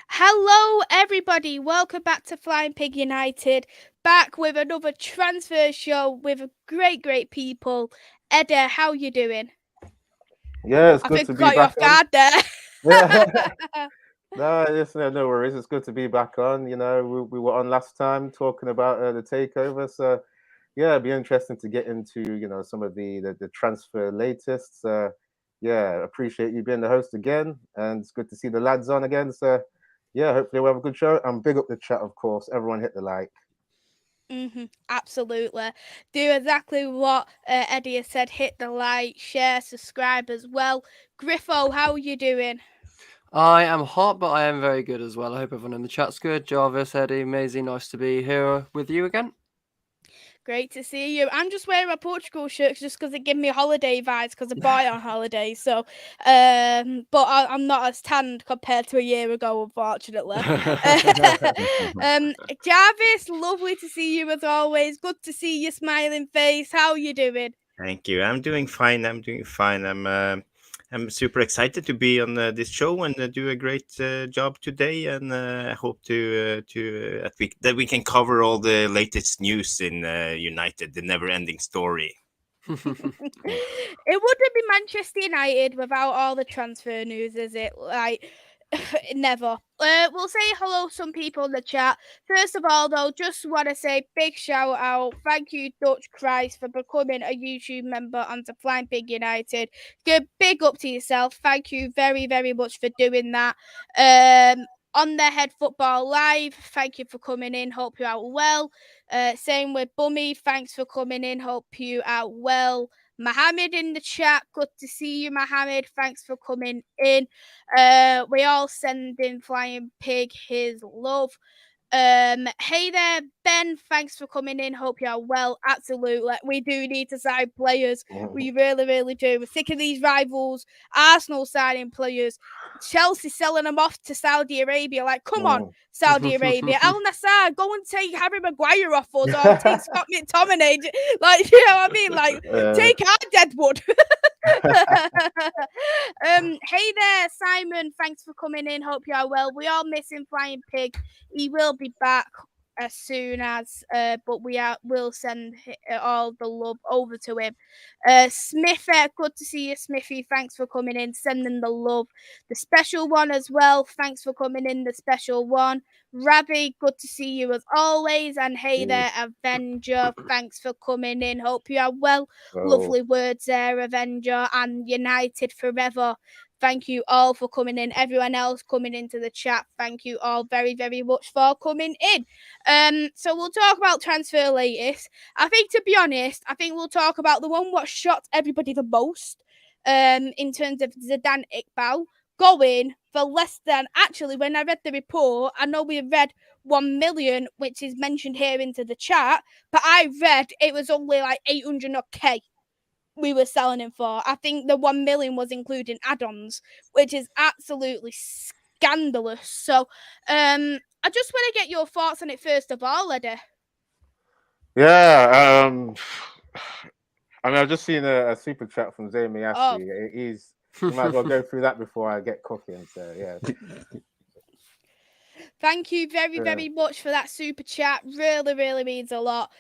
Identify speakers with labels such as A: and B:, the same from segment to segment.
A: Hello, everybody. Welcome back to Flying Pig United. Back with another transfer show with great people. Eddy, how you doing?
B: Yeah, it's
A: I
B: good
A: think
B: to
A: I
B: be
A: caught you
B: back
A: off
B: on.
A: guard there.
B: Yeah, no worries. It's good to be back on. We were on last time talking about the takeover, so yeah, it'd be interesting to get into some of the transfer latest. Yeah, appreciate you being the host again, and it's good to see the lads on again. So yeah, hopefully we'll have a good show. And big up the chat, of course. Everyone hit the like.
A: Absolutely. Do exactly what Eddy has said. Hit the like, share, subscribe as well. Griffo, how are you doing?
C: I am hot, but I am very good as well. I hope everyone in the chat's good. Jarvis, Eddy, Maisy, nice to be here with you again.
A: Great to see you. I'm just wearing my Portugal shirt just because it gives me holiday vibes because I bought it on holiday. So, but I'm not as tanned compared to a year ago, unfortunately. Jarvis, lovely to see you as always. Good to see your smiling face. How are you doing?
D: Thank you. I'm doing fine. I'm super excited to be on this show and do a great job today. And I hope that we can cover all the latest news in United, the never-ending story.
A: It wouldn't be Manchester United without all the transfer news, is it? Like, never. We'll say hello to some people in the chat. First of all, though, just want to say big shout out. Thank you, Dutch Christ, for becoming a YouTube member onto Flying Pig United. Good, big up to yourself. Thank you very much for doing that. On the Head Football Live, thank you for coming in. Hope you're out well. Same with Bummy. Thanks for coming in. Hope you out well. Mohammed in the chat. Good to see you, Mohammed. Thanks for coming in. We all sending Flying Pig his love. Hey there, Ben. Thanks for coming in. Hope you're well. Absolutely. We do need to sign players. We really do. We're sick of these rivals. Arsenal signing players. Chelsea selling them off to Saudi Arabia. Like, come on, Saudi Arabia. Al Nassr, go and take Harry Maguire off us or take Scott McTominay. Like, you know what I mean? Like, take our Deadwood. Hey there, Simon. Thanks for coming in. Hope you are well. We are missing Flying Pig. He will be back as soon as, but will send all the love over to him. Smith, good to see you, Smithy. Thanks for coming in, sending the love. The special one as well. Thanks for coming in, the special one. Ravi, good to see you as always. And hey there, Avenger. Thanks for coming in. Hope you are well. Lovely words there, Avenger, and United forever. Thank you all for coming in. Everyone else coming into the chat, thank you all very much for coming in. So we'll talk about transfer latest. I think, to be honest, we'll talk about the one what shocked everybody the most. In terms of Zidane Iqbal going for less than, actually, when I read the report, I know we read 1 million, which is mentioned here into the chat, but I read it was only like 800k we were selling him for. I think the 1 million was including add-ons, which is absolutely scandalous. So, I just want to get your thoughts on it first of all, Eddy.
B: Yeah. I mean, I've just seen a super chat from Zay
A: Oh.
B: Miyasi. You might as well go through that before I get cooking. So yeah.
A: Thank you very much for that super chat. Really means a lot.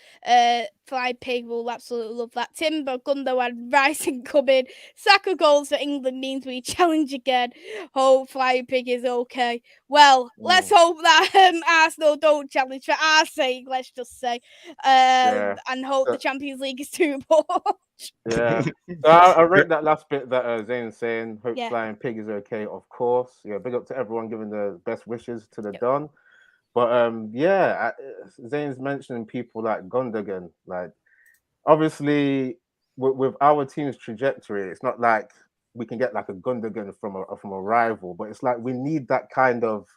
A: Fly Pig will absolutely love that. Timber, Gundo, and Rising coming. Saka goals for England means we challenge again. Hope Fly Pig is okay. Well, let's hope that Arsenal don't challenge for our sake, let's just say. And hope the Champions League is too much.
B: Yeah. So I read that last bit that Zane's saying, hope
A: Yeah.
B: Flying Pig is okay, of course. Yeah, big up to everyone giving the best wishes to the Don. But yeah, Zane's mentioning people like Gundogan. Like, obviously, with our team's trajectory, it's not like we can get like a Gundogan from a rival, but it's like we need that kind of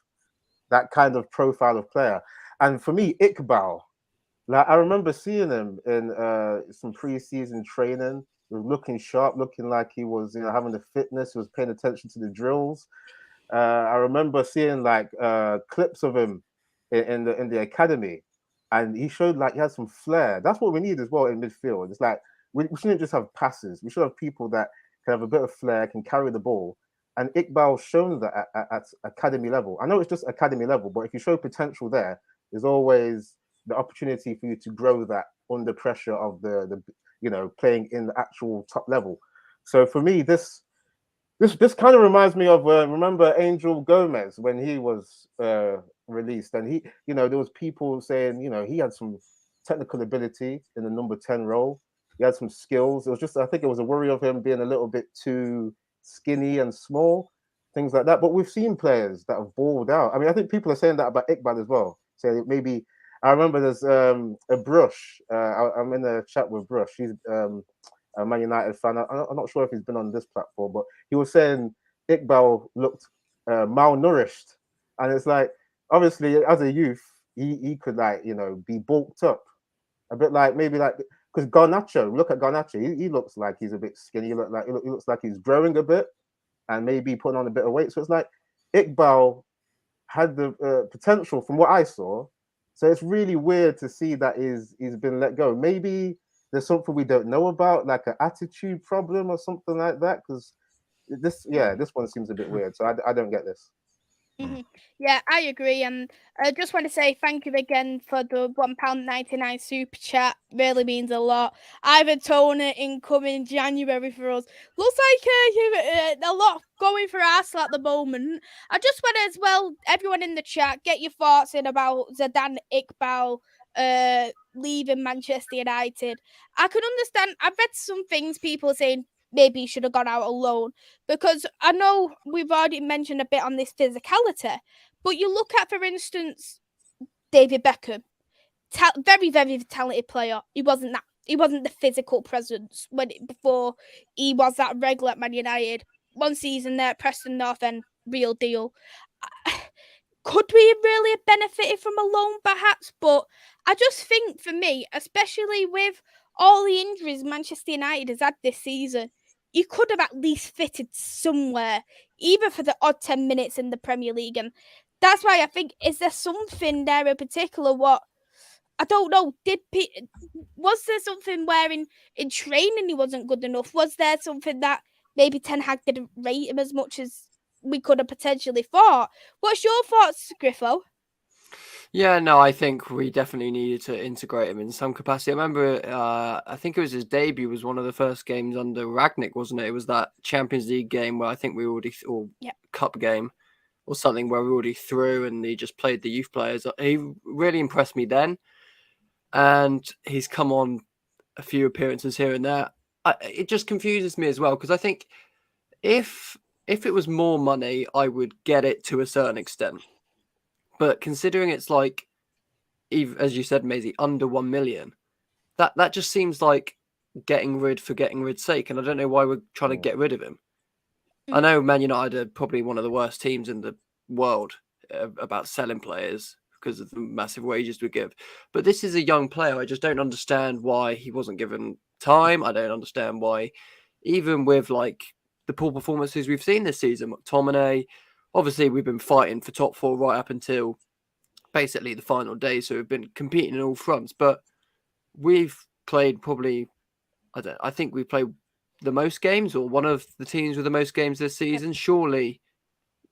B: profile of player. And for me, Iqbal, like I remember seeing him in some preseason training. He was looking sharp, looking like he was, having the fitness. He was paying attention to the drills. I remember seeing like clips of him in the academy, and he showed like he had some flair. That's what we need as well in midfield. It's like we shouldn't just have passes. We should have people that can have a bit of flair, can carry the ball, And Iqbal's shown that at academy level. I know it's just academy level, but if you show potential there, there's always the opportunity for you to grow that under pressure of the playing in the actual top level. So for me, this kind of reminds me of remember Angel Gomez when he was released, and he, there was people saying, he had some technical ability in the number 10 role. He had some skills. It was just, I think it was a worry of him being a little bit too skinny and small, things like that. But we've seen players that have balled out. I mean, I think people are saying that about Iqbal as well. So maybe, I remember there's a Brush. I'm in a chat with Brush. He's a Man United fan. I'm not sure if he's been on this platform, but he was saying Iqbal looked malnourished. And it's like, obviously, as a youth, he could be bulked up. A bit like, maybe like, because Garnacho, look at Garnacho, he looks like he's a bit skinny. He looks like he's growing a bit and maybe putting on a bit of weight. So it's like Iqbal had the potential from what I saw. So it's really weird to see that he's been let go. Maybe there's something we don't know about, like an attitude problem or something like that. Because this one seems a bit weird. So I don't get this.
A: Mm-hmm. Yeah, I agree, and I just want to say thank you again for the £1.99 super chat. Really means a lot. Ivan Toner incoming January for us. Looks like a lot going for Arsenal at the moment. I just want to, as well, everyone in the chat, get your thoughts in about Zidane Iqbal leaving Manchester United. I can understand. I've read some things people saying maybe he should have gone out alone, because I know we've already mentioned a bit on this physicality, but you look at, for instance, David Beckham, very, very talented player. He wasn't the physical presence before he was that regular at Man United. One season there at Preston North End, real deal. Could we have really benefited from a loan, perhaps? But I just think, for me, especially with all the injuries Manchester United has had this season, you could have at least fitted somewhere, even for the odd 10 minutes in the Premier League. And that's why I think, is there something there in particular? What, I don't know, was there something where in training he wasn't good enough? Was there something that maybe Ten Hag didn't rate him as much as we could have potentially thought? What's your thoughts, Griffo?
C: Yeah, no, I think we definitely needed to integrate him in some capacity. I remember, I think it was his debut was one of the first games under Ragnick, wasn't it? It was that Champions League game where I think we already, or cup game or something where we already threw and he just played the youth players. He really impressed me then. And he's come on a few appearances here and there. It just confuses me as well, because I think if it was more money, I would get it to a certain extent. But considering it's like, as you said, Maisy, under 1 million, that just seems like getting rid for getting rid's sake. And I don't know why we're trying to get rid of him. I know Man United are probably one of the worst teams in the world about selling players because of the massive wages we give. But this is a young player. I just don't understand why he wasn't given time. I don't understand why, even with like the poor performances we've seen this season, McTominay, obviously we've been fighting for top four right up until basically the final day. So we've been competing in all fronts, but we've played probably, I think we played the most games, or one of the teams with the most games this season. Surely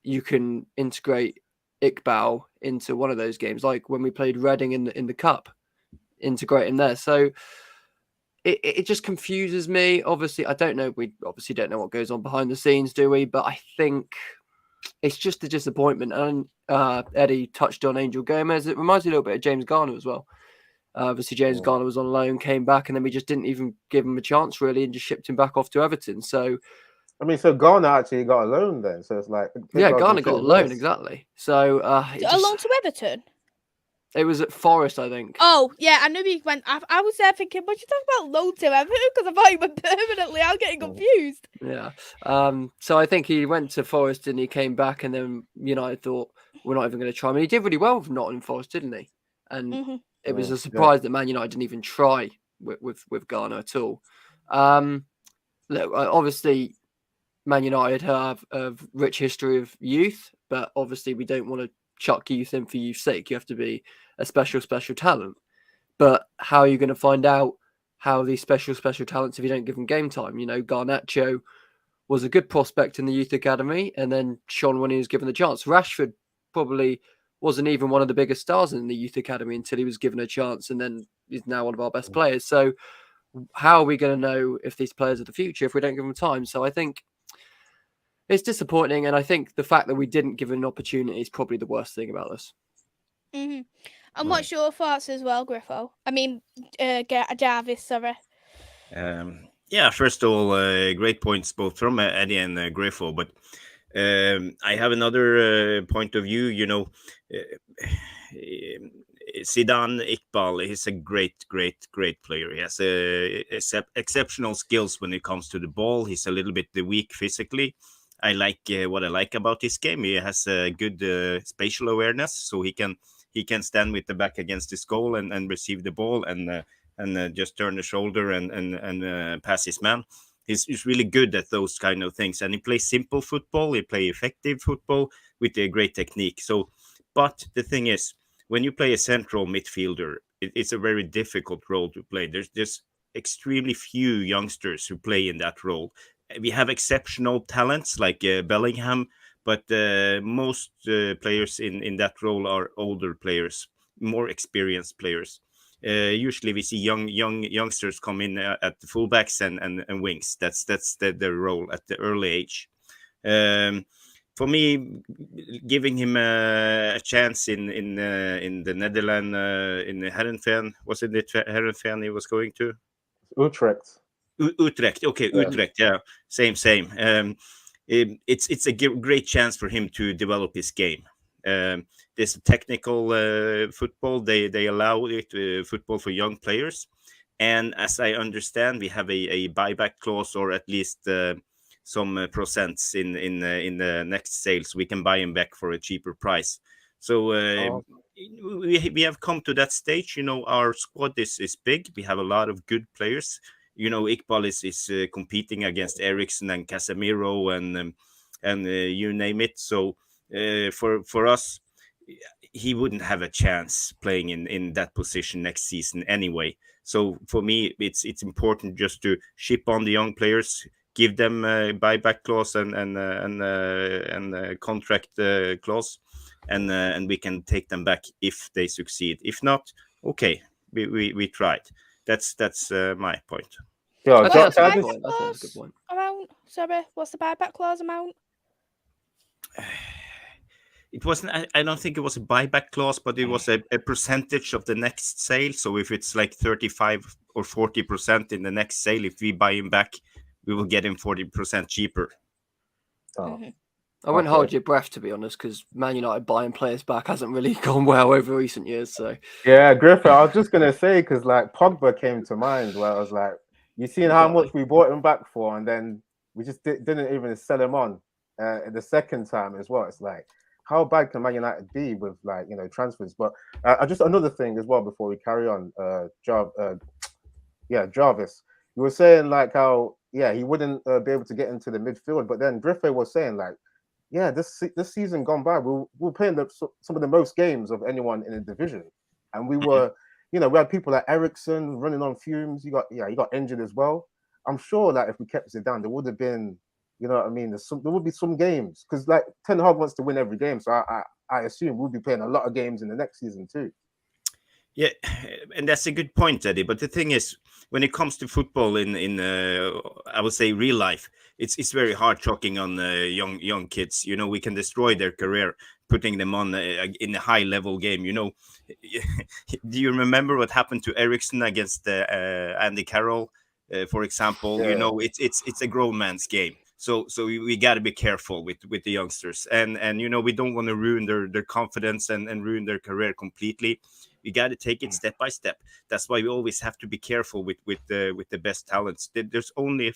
C: you can integrate Iqbal into one of those games, like when we played Reading in the cup, integrate him there. So it just confuses me. Obviously, I don't know. We obviously don't know what goes on behind the scenes, do we? But I think it's just a disappointment. And Eddy touched on Angel Gomez. It reminds me a little bit of James Garner as well. Obviously, James Garner was on loan, came back, and then we just didn't even give him a chance, really, and just shipped him back off to Everton. So,
B: I mean, so Garner actually got a loan then. So it's like...
C: Garner got a loan, exactly. So,
A: a loan to Everton?
C: It was at Forest, I think.
A: Oh, yeah, I knew he went... I was there thinking, what you talking about loan to Everton? Because I thought he went permanently. I was getting confused.
C: Yeah. So I think he went to Forest and he came back, and then United thought, we're not even going to try him. And he did really well with Nottingham Forest, didn't he? And it was a surprise that Man United didn't even try with Garner at all. Look, obviously, Man United have a rich history of youth, but obviously we don't want to chuck youth in for youth's sake. You have to be a special talent. But how are you going to find out how these special talents if you don't give them game time? Garnacho was a good prospect in the youth academy and then shone when he was given the chance. Rashford probably wasn't even one of the biggest stars in the youth academy until he was given a chance, and then he's now one of our best players. So how are we going to know if these players are the future if we don't give them time? So I think it's disappointing, and I think the fact that we didn't give him an opportunity is probably the worst thing about this.
A: Mm-hmm. And what's your thoughts as well, Griffo? I mean, Jarvis, sorry.
D: Yeah, first of all, great points both from Eddy and Griffo, but I have another point of view. You know, Zidane Iqbal is a great player. He has exceptional skills when it comes to the ball. He's a little bit weak physically. I like what I like about his game. He has a good spatial awareness, so he can stand with the back against his goal and receive the ball and just turn the shoulder and pass his man. He's really good at those kind of things, and he plays simple football. He plays effective football with a great technique. So, but the thing is, when you play a central midfielder, it's a very difficult role to play. There's extremely few youngsters who play in that role. We have exceptional talents like Bellingham, but most players in that role are older players, more experienced players. Usually we see youngsters come in at the fullbacks and wings. That's their role at the early age. For me, giving him a chance in the Netherlands, in Herenveen, was it Herenveen he was going to?
B: Utrecht.
D: Utrecht. Okay, yeah. Utrecht. Yeah, same. It's a great chance for him to develop his game. This technical football, they allow it football for young players, and as I understand, we have a buyback clause, or at least some percents in the next sales. We can buy him back for a cheaper price. So we have come to that stage. You know, our squad is big. We have a lot of good players. You know, Iqbal is competing against Eriksen and Casemiro and you name it. So for us, he wouldn't have a chance playing in that position next season anyway. So for me, it's important just to ship on the young players, give them a buyback clause and contract clause, and we can take them back if they succeed. If not, okay, we tried. That's my point.
C: Yeah, that's a good point.
A: Amount, sorry, what's the buyback clause amount?
D: It wasn't. I don't think it was a buyback clause, but it was a percentage of the next sale. So if it's like 35 or 40% in the next sale, if we buy him back, we will get him 40% cheaper.
C: I wouldn't hold your breath, to be honest, because Man United buying players back hasn't really gone well over recent years. So
B: yeah, Griffo, I was just gonna say, because like Pogba came to mind, where I was like, you seen how much we bought him back for, and then we just didn't even sell him on the second time as well. It's like, how bad can Man United be with, like, you know, transfers? But just another thing as well before we carry on, Jarvis, you were saying like how he wouldn't be able to get into the midfield, but then Griffo was saying like, yeah, this season gone by, we were playing some of the most games of anyone in the division, and we were, you know, we had people like Eriksen running on fumes. He got injured as well. I'm sure that if we kept it down, there would have been, you know what I mean, there would be some games, because like Ten Hag wants to win every game, so I assume we'll be playing a lot of games in the next season too.
D: Yeah, and that's a good point, Eddy. But the thing is, when it comes to football in I would say real life, it's very hard talking on young kids. You know, we can destroy their career putting them on in a high level game. You know, do you remember what happened to Eriksen against Andy Carroll, for example? Yeah. You know, it's a grown man's game. So we got to be careful with the youngsters, and you know, we don't want to ruin their confidence and ruin their career completely. You got to take it step by step. That's why we always have to be careful with the best talents. There's only a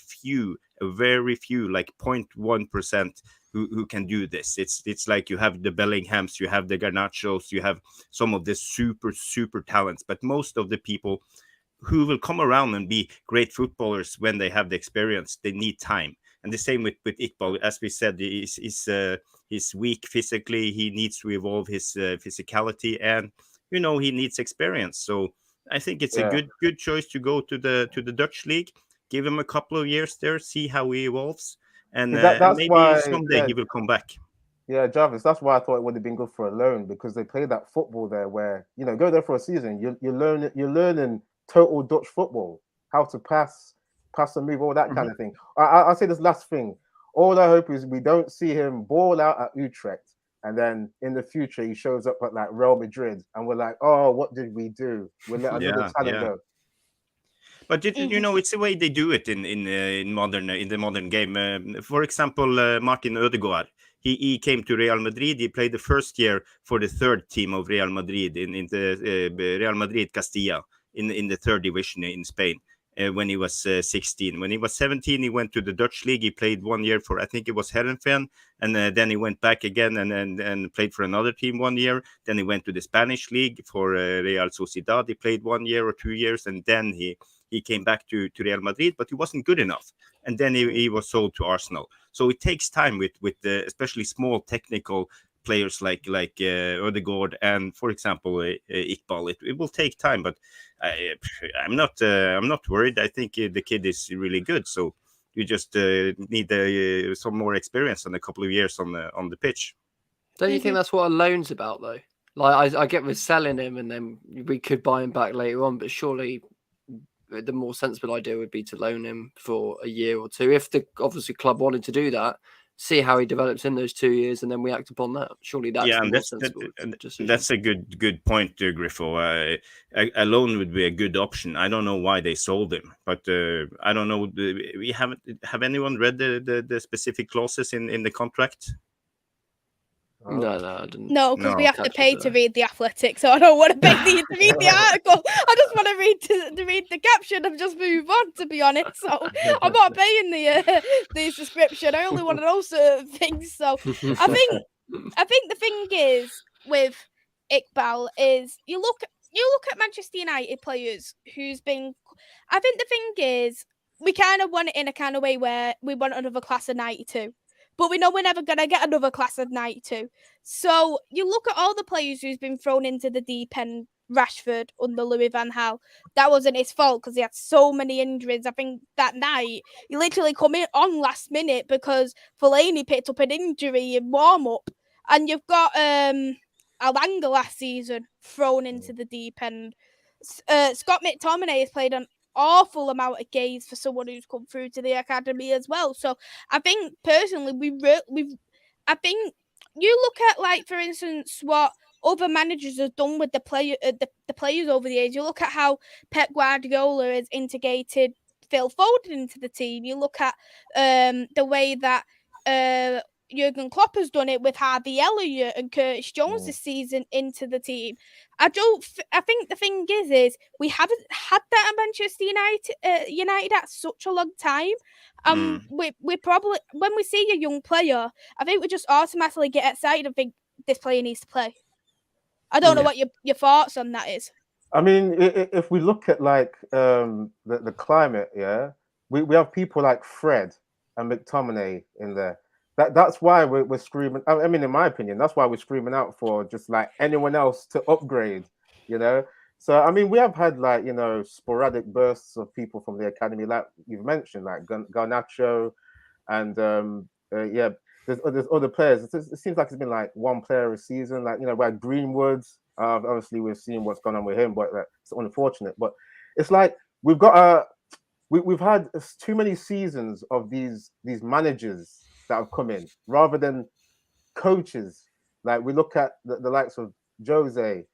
D: very few, like 0.1% who can do this. It's like you have the Bellinghams, you have the Garnachos, you have some of the super talents, but most of the people who will come around and be great footballers when they have the experience, they need time. And the same with Iqbal, as we said, he's weak physically. He needs to evolve his physicality, and you know, he needs experience. So I think it's a good choice to go to the Dutch league. Give him a couple of years there, see how he evolves, and
B: that's
D: maybe
B: why,
D: someday he will come back.
B: Yeah, Jarvis. That's why I thought it would have been good for a loan, because they play that football there, where go there for a season. You're learning total Dutch football, how to pass and move, all that kind of thing. I'll say this last thing. All I hope is we don't see him ball out at Utrecht, and then in the future he shows up at like Real Madrid, and we're like, oh, what did we do? We let another talent go.
D: But it's the way they do it in the modern game. For example, Martin Ødegaard. He came to Real Madrid. He played the first year for the third team of Real Madrid in the Real Madrid Castilla in the third division in Spain. When he was 16. When he was 17, he went to the Dutch league. He played 1 year for, I think it was Herenveen, and then he went back again and played for another team 1 year. Then he went to the Spanish league for Real Sociedad. He played 1 year or 2 years, and then he came back to Real Madrid, but he wasn't good enough. And then he was sold to Arsenal. So it takes time with especially small technical players like Ødegaard and, for example, Iqbal. It will take time, but I'm not worried. I think the kid is really good. So you just need some more experience and a couple of years on the pitch.
C: Don't you think that's what a loan's about, though? Like I get with selling him, and then we could buy him back later on, but surely the more sensible idea would be to loan him for a year or two. If the obviously club wanted to do that, see how he develops in those 2 years, and then we act upon that. Surely that's the more sensible decision.
D: That's a good point, Griffo. A loan would be a good option. I don't know why they sold him, but I don't know. We have anyone read the specific clauses in the contract?
C: No, I didn't.
A: No, because we have to pay to read The Athletic, so I don't want to pay you to read the article. I just want to read the caption and just move on, to be honest. So I'm not paying the subscription. I only want to know certain things. So I think the thing is with Iqbal is you look at Manchester United players who's been. I think the thing is we kind of want it in a kind of way where we want another class of 92. But we know we're never going to get another class of 92. So you look at all the players who's been thrown into the deep end. Rashford under Louis van Gaal. That wasn't his fault because he had so many injuries. I think that night he literally come in on last minute because Fellaini picked up an injury in warm-up. And you've got Alanga last season thrown into the deep end. Scott McTominay has played an awful amount of games for someone who's come through to the academy as well. So I think personally, I think you look at, like, for instance, what other managers have done with the players over the years. You look at how Pep Guardiola has integrated Phil Foden into the team. You look at the way that Jurgen Klopp has done it with Harvey Elliott and Curtis Jones this season into the team. I think the thing is we haven't had that at Manchester United at such a long time. We probably, when we see a young player, I think we just automatically get excited and think this player needs to play. I don't know what your thoughts on that is.
B: I mean, if we look at like the climate, we have people like Fred and McTominay in there. That's why we're screaming. I mean, in my opinion, that's why we're screaming out for just like anyone else to upgrade. So I mean, we have had like sporadic bursts of people from the academy, like you've mentioned, like Garnacho, and there's other players. It seems like it's been like one player a season, like we had Greenwood. Obviously, we've seen what's gone on with him, but it's unfortunate. But it's like we've got we've had too many seasons of these managers that have come in rather than coaches. Like we look at the likes of Jose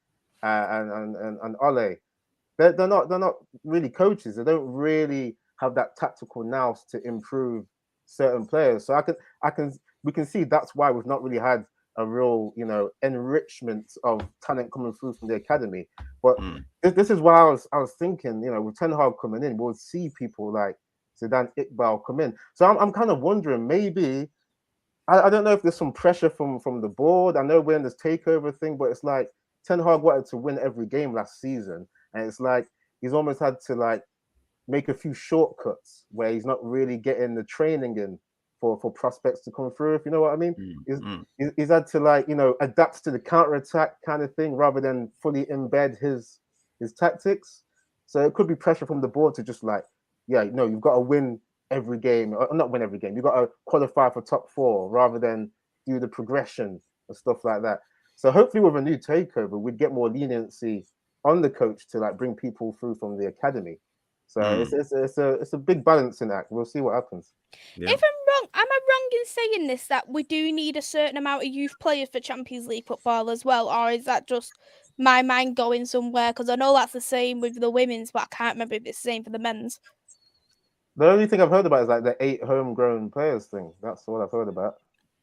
B: and Ole. They're not really coaches. They don't really have that tactical nous to improve certain players. So we can see that's why we've not really had a real enrichment of talent coming through from the academy. But this is why I was thinking, with Ten Hag coming in, we'll see people like Zidane Iqbal come in. So I'm kind of wondering, maybe I don't know if there's some pressure from the board. I know we're in this takeover thing, but it's like Ten Hag wanted to win every game last season, and it's like he's almost had to like make a few shortcuts where he's not really getting the training in for prospects to come through, if you know what I mean. He's had to like adapt to the counter-attack kind of thing rather than fully embed his tactics. So it could be pressure from the board to just like, you've got to win every game, or not win every game. You got to qualify for top 4 rather than do the progression and stuff like that. So hopefully, with a new takeover, we'd get more leniency on the coach to like bring people through from the academy. So it's a big balancing act. We'll see what happens.
D: Yeah.
A: If I'm wrong, am I wrong in saying this, that we do need a certain amount of youth players for Champions League football as well, or is that just my mind going somewhere? Because I know that's the same with the women's, but I can't remember if it's the same for the men's.
B: The only thing I've heard about is like the 8 homegrown players thing. That's all I've heard about.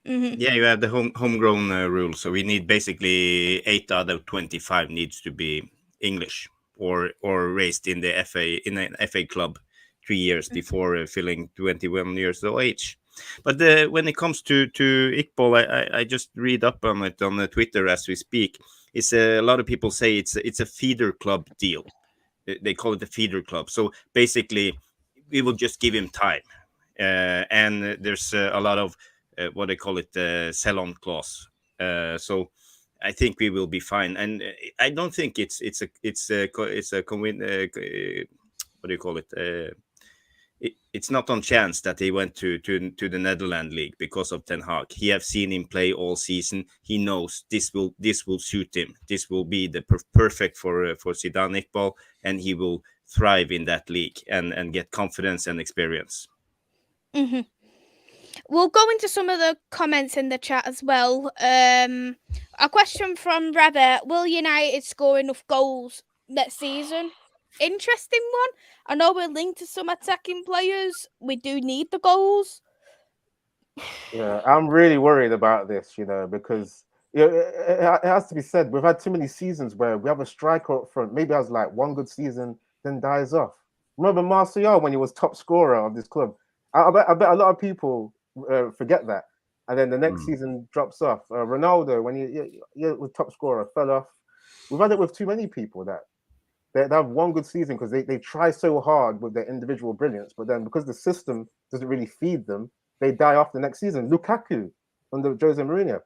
D: Yeah, you have the homegrown rule. So we need basically 8 out of 25 needs to be English or raised in the in an FA club 3 years before filling 21 years of age. But when it comes to Iqbal, I just read up on it on Twitter as we speak. It's a lot of people say it's a feeder club deal. They call it a feeder club. So basically, we will just give him time, and there's a lot of what they call it sell-on clause. So I think we will be fine, and I don't think it's a what do you call it? It's not on chance that he went to the Netherlands league because of Ten Hag. He have seen him play all season. He knows this will suit him. This will be the perfect for Zidane Iqbal, and he will thrive in that league and get confidence and experience.
A: Mm-hmm. We'll go into some of the comments in the chat as well. A question from Rabbit: will United score enough goals next season? Interesting one. I know we're linked to some attacking players. We do need the goals.
B: Yeah, I'm really worried about this, because it has to be said, we've had too many seasons where we have a striker up front, maybe has like one good season, then dies off. Remember Martial when he was top scorer of this club? I bet a lot of people forget that. And then the next season drops off. Ronaldo, when he was top scorer, fell off. We've had it with too many people that they have one good season because they try so hard with their individual brilliance, but then because the system doesn't really feed them, they die off the next season. Lukaku under Jose Mourinho,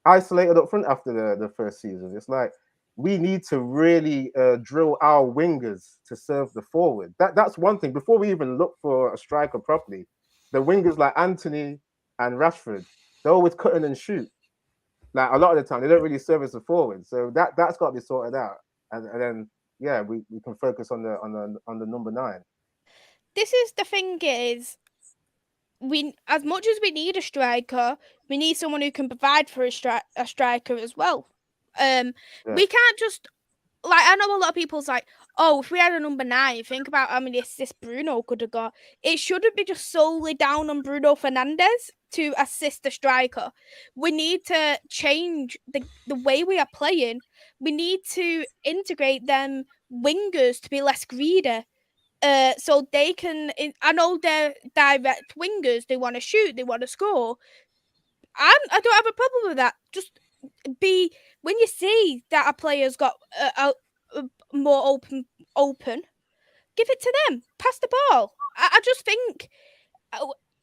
B: isolated up front after the first season. It's like we need to really drill our wingers to serve the forward. That's one thing. Before we even look for a striker properly, the wingers like Anthony and Rashford, they're always cutting and shoot. Like a lot of the time, they don't really serve as a forward. So that's got to be sorted out, and then yeah, we can focus on the number 9.
A: This is the thing is, we, as much as we need a striker, we need someone who can provide for a striker as well. We can't just, like, I know a lot of people's like, oh, if we had a number 9, think about how many assists Bruno could have got. It shouldn't be just solely down on Bruno Fernandes to assist the striker. We need to change the way we are playing. We need to integrate them wingers to be less greedy. So they can, I know they're direct wingers, they want to shoot, they want to score. I don't have a problem with that. Just when you see that a player's got a more open, give it to them. Pass the ball. I just think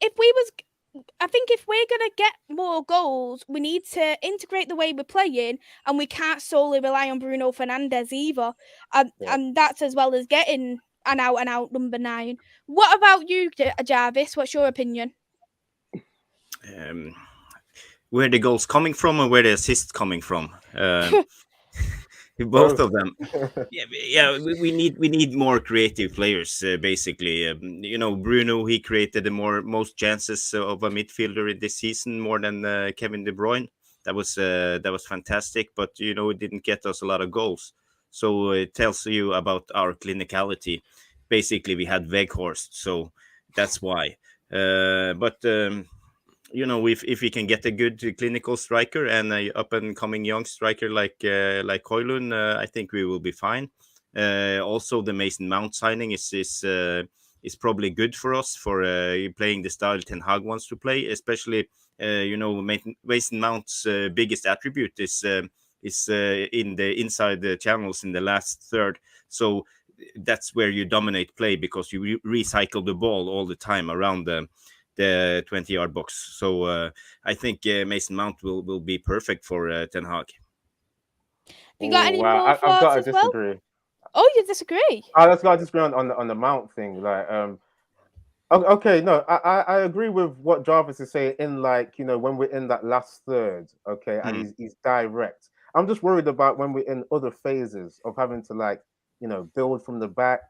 A: if we're gonna get more goals, we need to integrate the way we're playing, and we can't solely rely on Bruno Fernandes either. And that's as well as getting an out number 9. What about you, Jarvis? What's your opinion?
D: Where the goals coming from, or where the assists coming from? Both of them. We need more creative players. Basically, Bruno, he created the most chances of a midfielder in this season, more than Kevin De Bruyne. That was fantastic, but it didn't get us a lot of goals. So it tells you about our clinicality. Basically, we had Weghorst, so that's why. If we can get a good clinical striker and a up and coming young striker like Hojlund, I think we will be fine. Also, the Mason Mount signing is probably good for us for playing the style Ten Hag wants to play. Especially, Mason Mount's biggest attribute is in the inside the channels in the last third. So that's where you dominate play because you recycle the ball all the time around the 20-yard box. So I think Mason Mount will be perfect for Ten Hag.
A: You got any more thoughts? I've got to disagree. Oh, you disagree?
B: Let's go disagree on the Mount thing. Like, Okay, no, I agree with what Jarvis is saying in like, when we're in that last third, okay, and he's direct. I'm just worried about when we're in other phases of having to like, build from the back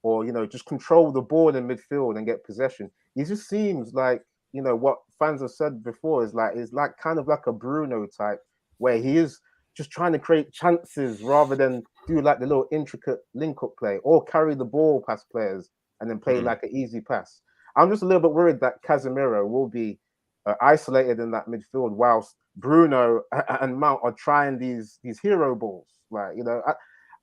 B: or, just control the ball in midfield and get possession. He just seems like, what fans have said before is like kind of like a Bruno type where he is just trying to create chances rather than do like the little intricate link up play or carry the ball past players and then play like an easy pass. I'm just a little bit worried that Casemiro will be isolated in that midfield whilst Bruno and Mount are trying these hero balls. Like,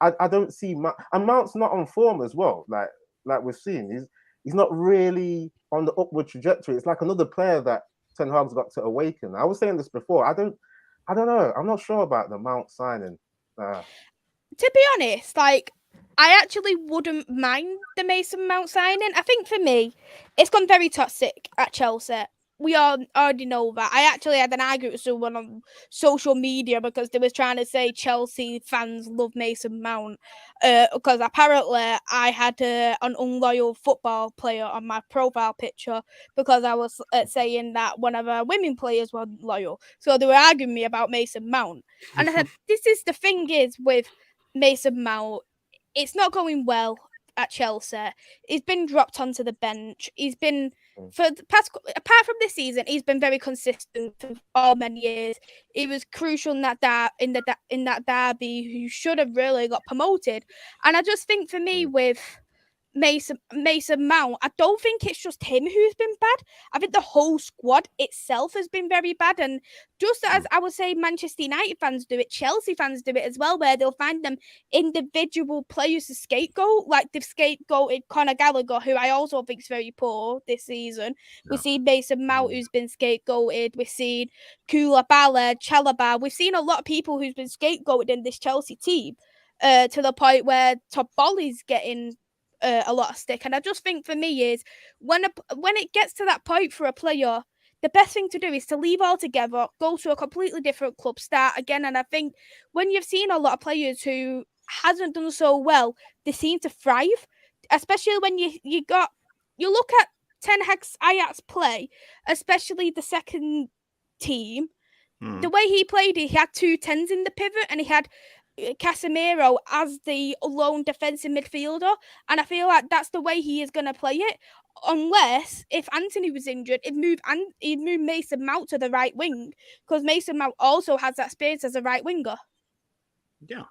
B: I don't see Mount, and Mount's not on form as well. Like we've seen, he's not really on the upward trajectory. It's like another player that Ten Hag's got to awaken. I was saying this before. I don't know. I'm not sure about the Mount signing.
A: To be honest, like, I actually wouldn't mind the Mason Mount signing. I think for me, it's gone very toxic at Chelsea. We all already know that. I actually had an argument with someone on social media because they was trying to say Chelsea fans love Mason Mount. Because apparently I had an unloyal football player on my profile picture because I was saying that one of our women players was loyal. So they were arguing me about Mason Mount. And I said, this is the thing is with Mason Mount, it's not going well at Chelsea. He's been dropped onto the bench. He's been for the past, apart from this season, he's been very consistent for all many years. He was crucial in that derby. Who should have really got promoted. And I just think for me with Mason Mount, I don't think it's just him who's been bad. I think the whole squad itself has been very bad. And just as I would say Manchester United fans do it, Chelsea fans do it as well, where they'll find them individual players to scapegoat. Like they've scapegoated Conor Gallagher, who I also think is very poor this season. Yeah. We've seen Mason Mount, who's been scapegoated. We've seen Koulibaly, Chalobah. We've seen a lot of people who's been scapegoated in this Chelsea team to the point where Topoli's getting a lot of stick. And I just think for me is when it gets to that point for a player, the best thing to do is to leave altogether, go to a completely different club, start again. And I think when you've seen a lot of players who hasn't done so well, they seem to thrive, especially when you look at Ten Hag's Ajax play, especially the second team. The way he played, he had 2 10s in the pivot and he had Casemiro as the lone defensive midfielder, and I feel like that's the way he is going to play it. Unless if Anthony was injured, he'd move Mason Mount to the right wing because Mason Mount also has that experience as a right winger.
D: Yeah,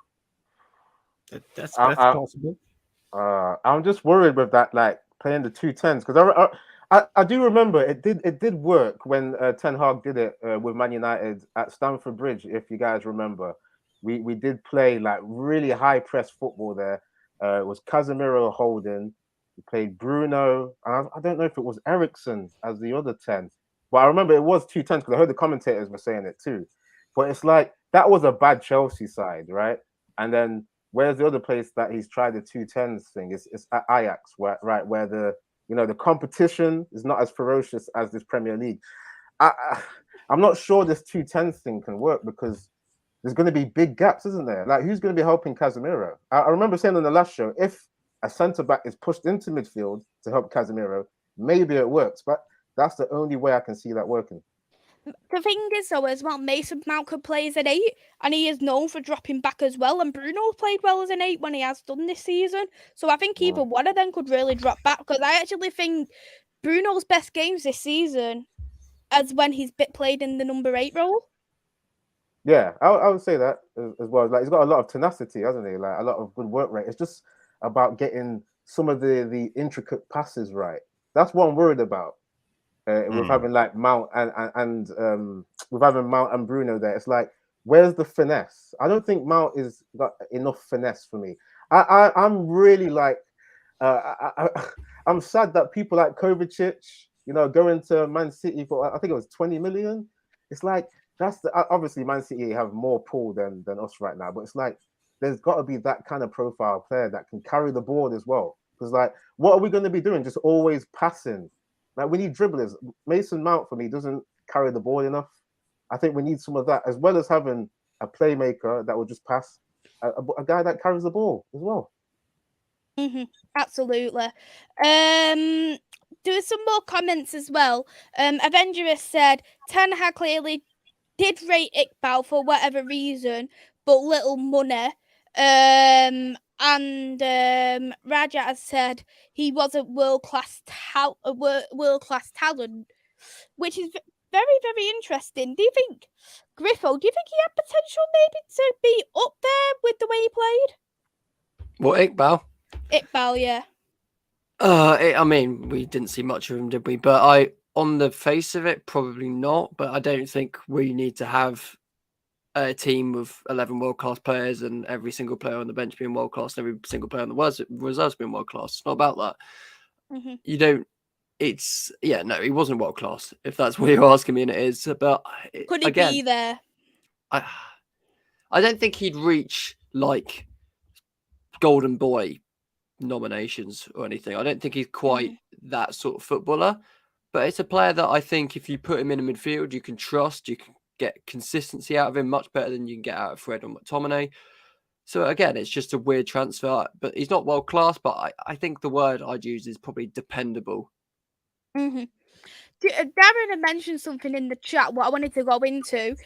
D: that's possible.
B: I'm just worried with that, like playing the 2 10s because I do remember it did work when Ten Hag did it with Man United at Stamford Bridge. If you guys remember. We did play like really high press football there. It was Casemiro holding. We played Bruno. And I don't know if it was Ericsson as the other 10. But I remember it was 2 10s because I heard the commentators were saying it too. But it's like that was a bad Chelsea side, right? And then where's the other place that he's tried the 2 10s thing? It's at Ajax, where the the competition is not as ferocious as this Premier League. I'm not sure this 2 10s thing can work because there's going to be big gaps, isn't there? Like, who's going to be helping Casemiro? I remember saying on the last show, if a centre-back is pushed into midfield to help Casemiro, maybe it works. But that's the only way I can see that working.
A: The thing is, though, as well, Mason Mount could play as an 8, and he is known for dropping back as well. And Bruno's played well as an 8 when he has done this season. So I think either one of them could really drop back, because I actually think Bruno's best games this season as when he's played in the number 8 role.
B: Yeah, I would say that as well. Like, he's got a lot of tenacity, hasn't he? Like, a lot of good work rate. It's just about getting some of the intricate passes right. That's what I'm worried about. With having like Mount and with having Mount and Bruno there, it's like, where's the finesse? I don't think Mount is got enough finesse for me. I'm really like, I'm sad that people like Kovacic, going to Man City for I think it was 20 million. It's like, that's obviously Man City have more pull than us right now, but it's like there's got to be that kind of profile player that can carry the ball as well. Because like, what are we going to be doing? Just always passing. Like, we need dribblers. Mason Mount for me doesn't carry the ball enough. I think we need some of that, as well as having a playmaker that will just pass, a guy that carries the ball as well.
A: Absolutely. there were some more comments as well. Avengerous said Ten Hag clearly did rate Iqbal for whatever reason, but little money. And Raja has said he was a world-class talent, which is very, very interesting. Do you think, Griffo, do you think he had potential maybe to be up there with the way he played?
C: What, Iqbal?
A: Iqbal, yeah.
C: I mean, we didn't see much of him, did we? But on the face of it, probably not. But I don't think we need to have a team of 11 world-class players and every single player on the bench being world-class and every single player on the reserves being world-class. It's not about that.
A: Mm-hmm.
C: You don't... It's... Yeah, no, he wasn't world-class, if that's what you're asking me, and it is. But
A: could he
C: again,
A: be there?
C: I don't think he'd reach, like, Golden Boy nominations or anything. I don't think he's quite that sort of footballer, but it's a player that I think if you put him in a midfield, you can trust, you can get consistency out of him much better than you can get out of Fred or McTominay. So again, it's just a weird transfer, but he's not world class, but I think the word I'd use is probably dependable.
A: Mm-hmm. Darren had mentioned something in the chat, what I wanted to go into.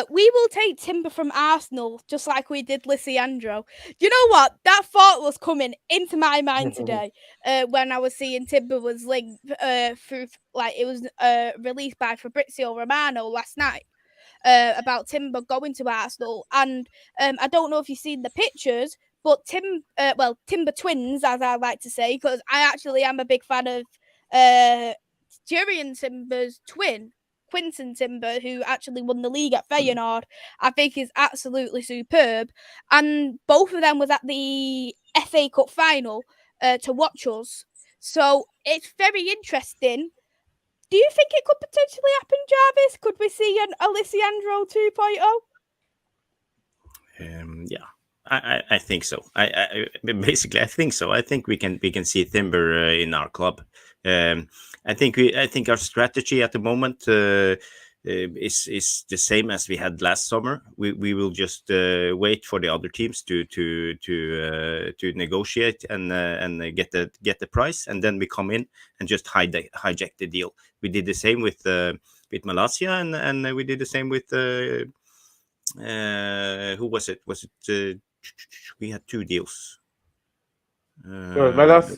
A: We will take Timber from Arsenal, just like we did Lisiandro. You know what? That thought was coming into my mind today when I was seeing Timber was linked through, like it was released by Fabrizio Romano last night about Timber going to Arsenal. And I don't know if you've seen the pictures, but Timber twins, as I like to say, because I actually am a big fan of Jurriën Timber's twin, Quinton Timber, who actually won the league at Feyenoord. I think is absolutely superb. And both of them was at the FA Cup final to watch us. So it's very interesting. Do you think it could potentially happen, Jarvis? Could we see an Alessandro 2.0?
D: Yeah. I think so. I think so. I think we can see Timber in our club. I think our strategy at the moment is the same as we had last summer. We will just wait for the other teams to negotiate and get the price, and then we come in and just hijack the deal. We did the same with Malaysia, and we did the same with who was it? Was it? We had two deals. Martinez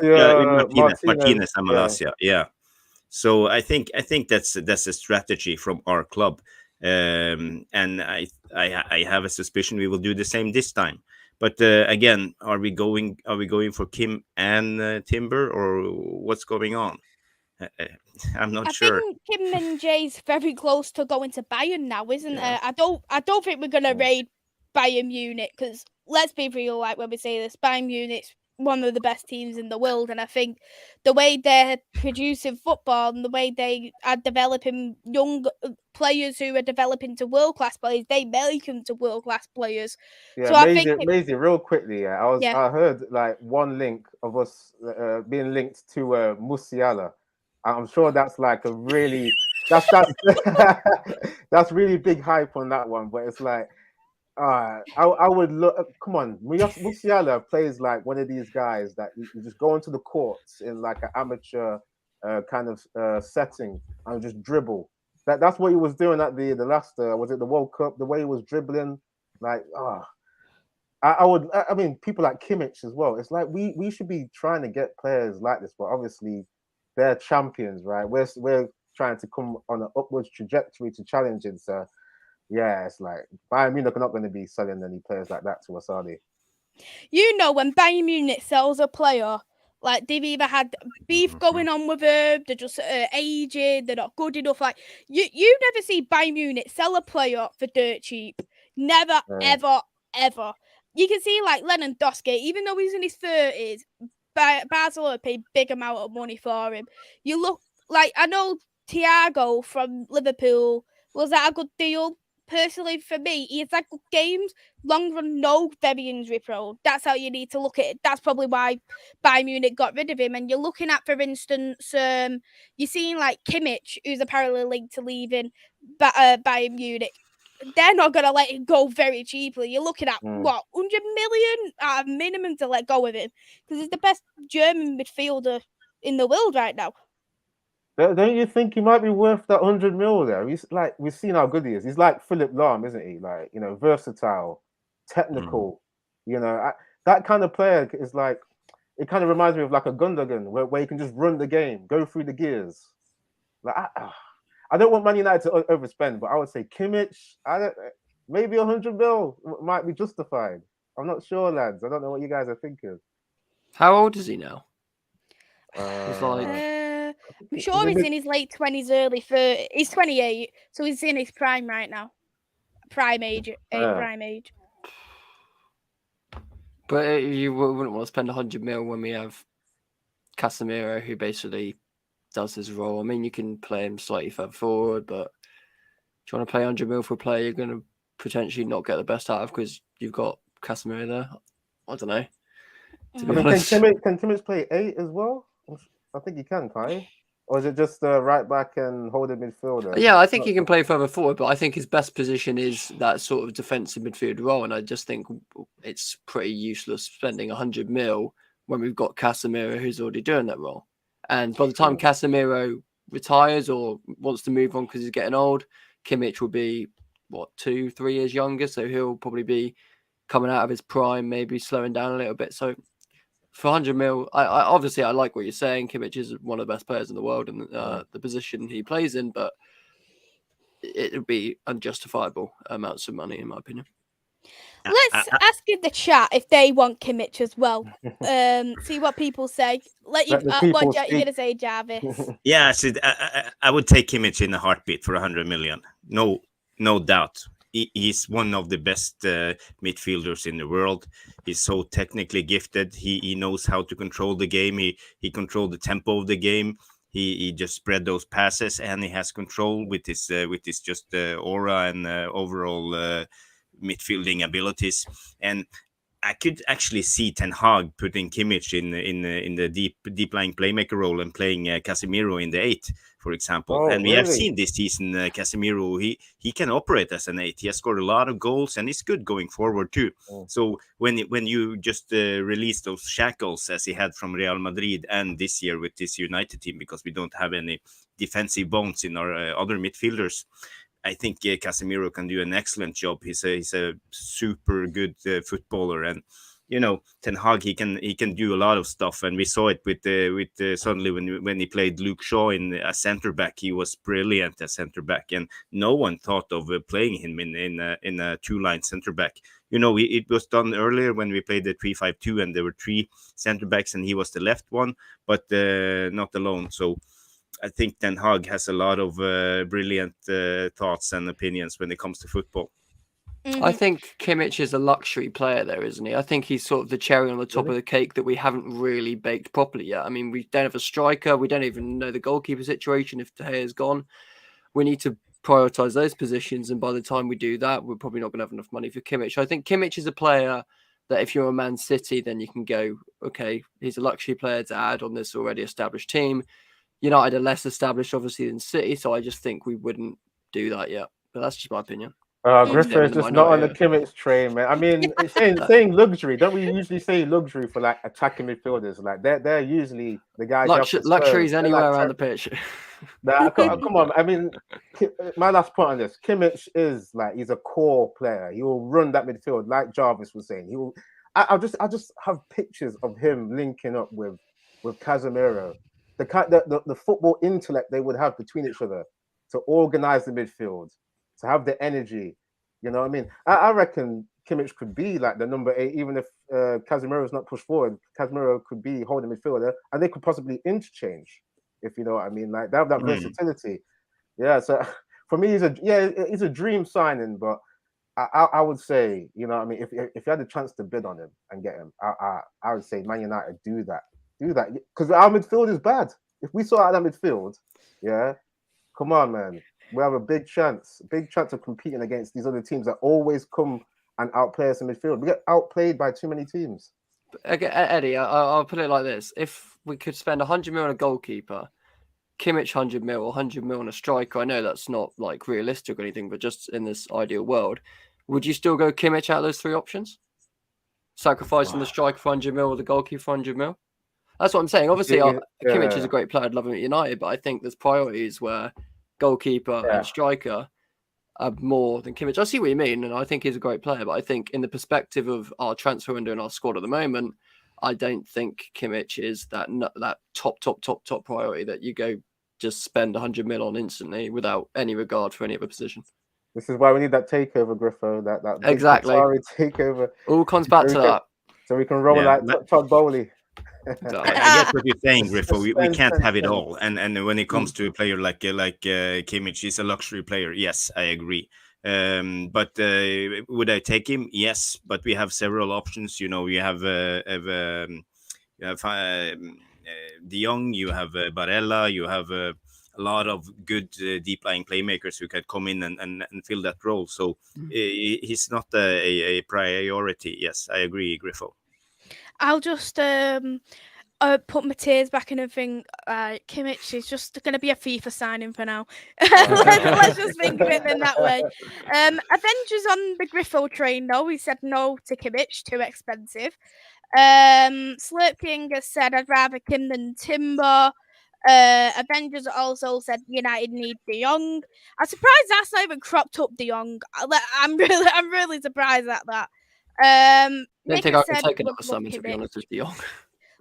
D: and Malaysia. Yeah. So I think that's a strategy from our club, and I have a suspicion we will do the same this time. But again, are we going for Kim and Timber, or what's going on? I'm not sure.
A: I think Kim Min Jae's very close to going to Bayern now, isn't it? I don't think we're gonna raid Bayern Munich, because let's be real, like when we say this, Bayern Munich's one of the best teams in the world, and I think the way they're producing football and the way they are developing young players who are developing to world-class players, they make them to world-class players.
B: Yeah,
A: so
B: Maisy, real quickly, I heard like one link of us being linked to Musiala. I'm sure that's like a really that's that's really big hype on that one, but it's like I would look. Come on, Musiala plays like one of these guys that you just go into the courts in like an amateur kind of setting and just dribble. That's what he was doing at the last was it the World Cup? The way he was dribbling, like I mean, people like Kimmich as well. It's like we should be trying to get players like this, but obviously they're champions, right? We're trying to come on an upwards trajectory to challenging. So yeah, it's like Bayern Munich are not going to be selling any players like that to us, are they?
A: You know, when Bayern Munich sells a player, like they've either had beef going on with them, they're just aged, they're not good enough. Like you never see Bayern Munich sell a player for dirt cheap. Never, ever. You can see like Lewandowski, even though he's in his 30s, Barcelona paid big amount of money for him. You look like, I know Thiago from Liverpool, was that a good deal? Personally, for me, he's had good games, long run, no, very injury prone. That's how you need to look at it. That's probably why Bayern Munich got rid of him. And you're looking at, for instance, you're seeing like Kimmich, who's apparently linked to leaving Bayern Munich. They're not going to let him go very cheaply. You're looking at, 100 million at a minimum to let go of him, because he's the best German midfielder in the world right now.
B: Don't you think he might be worth that 100 mil there? We've seen how good he is. He's like Philip Lahm, isn't he? Like, versatile, technical. That kind of player is like, it kind of reminds me of like a Gundogan, where you can just run the game, go through the gears. Like, I don't want Man United to overspend, but I would say Kimmich, maybe 100 mil might be justified. I'm not sure, lads. I don't know what you guys are thinking.
C: How old is he now?
B: He's
C: like,
A: I'm sure he's in his late 20s, early 30s. He's 28, so he's in his prime right now. Prime age.
C: But you wouldn't want to spend 100 mil when we have Casemiro, who basically does his role. I mean, you can play him slightly further forward, but do you want to play 100 mil for a player you're going to potentially not get the best out of because you've got Casemiro there? I don't know. To be honest.
B: Can Kimmich play 8 as well? I think he can, can't he? Or is it just right back and holding midfielder?
C: Yeah, I think he can play further forward, but I think his best position is that sort of defensive midfield role. And I just think it's pretty useless spending 100 mil when we've got Casemiro who's already doing that role. And by the time Casemiro retires or wants to move on because he's getting old, Kimmich will be, 2-3 years younger. So he'll probably be coming out of his prime, maybe slowing down a little bit. So for 100 mil, I like what you're saying. Kimmich is one of the best players in the world in the position he plays in, but it would be unjustifiable amounts of money, in my opinion.
A: Let's ask in the chat if they want Kimmich as well. See what people say. What you're going to say, Jarvis?
D: Yeah, I would take Kimmich in a heartbeat for 100 million. No doubt. He's one of the best midfielders in the world. He's so technically gifted. He knows how to control the game. He controlled the tempo of the game. He just spread those passes, and he has control with his just aura and overall midfielding abilities. And I could actually see Ten Hag putting Kimmich in the deep lying playmaker role and playing Casemiro in the 8, for example. And we have seen this season Casemiro, he can operate as an 8. He has scored a lot of goals and he's good going forward too. So when you just release those shackles as he had from Real Madrid and this year with this United team, because we don't have any defensive bones in our other midfielders, I think Casemiro can do an excellent job. He's a super good footballer, and Ten Hag he can do a lot of stuff. And we saw it with suddenly when he played Luke Shaw in a centre back, he was brilliant as centre back, and no one thought of playing him in a 2-line centre back. It was done earlier when we played the 3-5-2, and there were 3 centre backs, and he was the left one, but not alone. So I think Ten Hag has a lot of brilliant thoughts and opinions when it comes to football.
C: I think Kimmich is a luxury player there, isn't he? I think he's sort of the cherry on the top of the cake that we haven't really baked properly yet. I mean, we don't have a striker. We don't even know the goalkeeper situation if De Gea is gone. We need to prioritise those positions, and by the time we do that, we're probably not going to have enough money for Kimmich. I think Kimmich is a player that if you're a Man City, then you can go, okay, he's a luxury player to add on this already established team. United are less established, obviously, than City, so I just think we wouldn't do that yet. But that's just my opinion.
B: Griffo is just not on the Kimmich train, man. I mean, saying luxury, don't we usually say luxury for like attacking midfielders? Like they're usually the guys.
C: Luxuries anywhere around the pitch.
B: Come on. I mean, my last point on this: Kimmich is he's a core player. He will run that midfield, like Jarvis was saying. He will. I just have pictures of him linking up with Casemiro. The football intellect they would have between each other to organize the midfield, to have the energy. You know what I mean? I reckon Kimmich could be like the number 8, even if Casemiro is not pushed forward. Casemiro could be holding midfielder, and they could possibly interchange, if you know what I mean. Like they have that versatility. Yeah. So for me, he's a dream signing, but I would say, you know what I mean, if you had the chance to bid on him and get him, I would say Man United do that, because our midfield is bad. If we sort out that midfield, come on, man. We have a big chance of competing against these other teams that always come and outplay us in midfield. We get outplayed by too many teams.
C: Okay, Eddie, I'll put it like this. If we could spend 100 mil on a goalkeeper, Kimmich 100 mil or 100 mil on a striker, I know that's not like realistic or anything, but just in this ideal world, would you still go Kimmich out of those 3 options? Sacrificing the striker for 100 mil or the goalkeeper for 100 mil? That's what I'm saying. Obviously,
B: Yeah.
C: Kimmich is a great player. I'd love him at United, but I think there's priorities where goalkeeper and striker are more than Kimmich. I see what you mean, and I think he's a great player. But I think in the perspective of our transfer window and our squad at the moment, I don't think Kimmich is that top priority that you go just spend 100 mil on instantly without any regard for any other position.
B: This is why we need that takeover, Griffo. That big
C: Exactly
B: takeover.
C: all comes back to that.
B: So we can roll like Todd Bowley.
D: I get what you're saying, Griffo. We can't have it all. And when it comes to a player like Kimmich, he's a luxury player. Yes, I agree. But would I take him? Yes, but we have several options. You know, you have De Jong, you have Barella, you have a lot of good deep lying playmakers who can come in and fill that role. So he's not a priority. Yes, I agree, Griffo.
A: I'll just put my tears back in and think Kimmich is just going to be a FIFA signing for now. Let's just think of it in that way. Avengers on the Griffo train, though, we said no to Kimmich, too expensive. Slurp King has said I'd rather Kim than Timber. Avengers also said United need De Jong. I'm surprised that's not even cropped up De Jong. I'm really surprised at that.
C: I don't think I can take another summon, to be honest, with De Jong.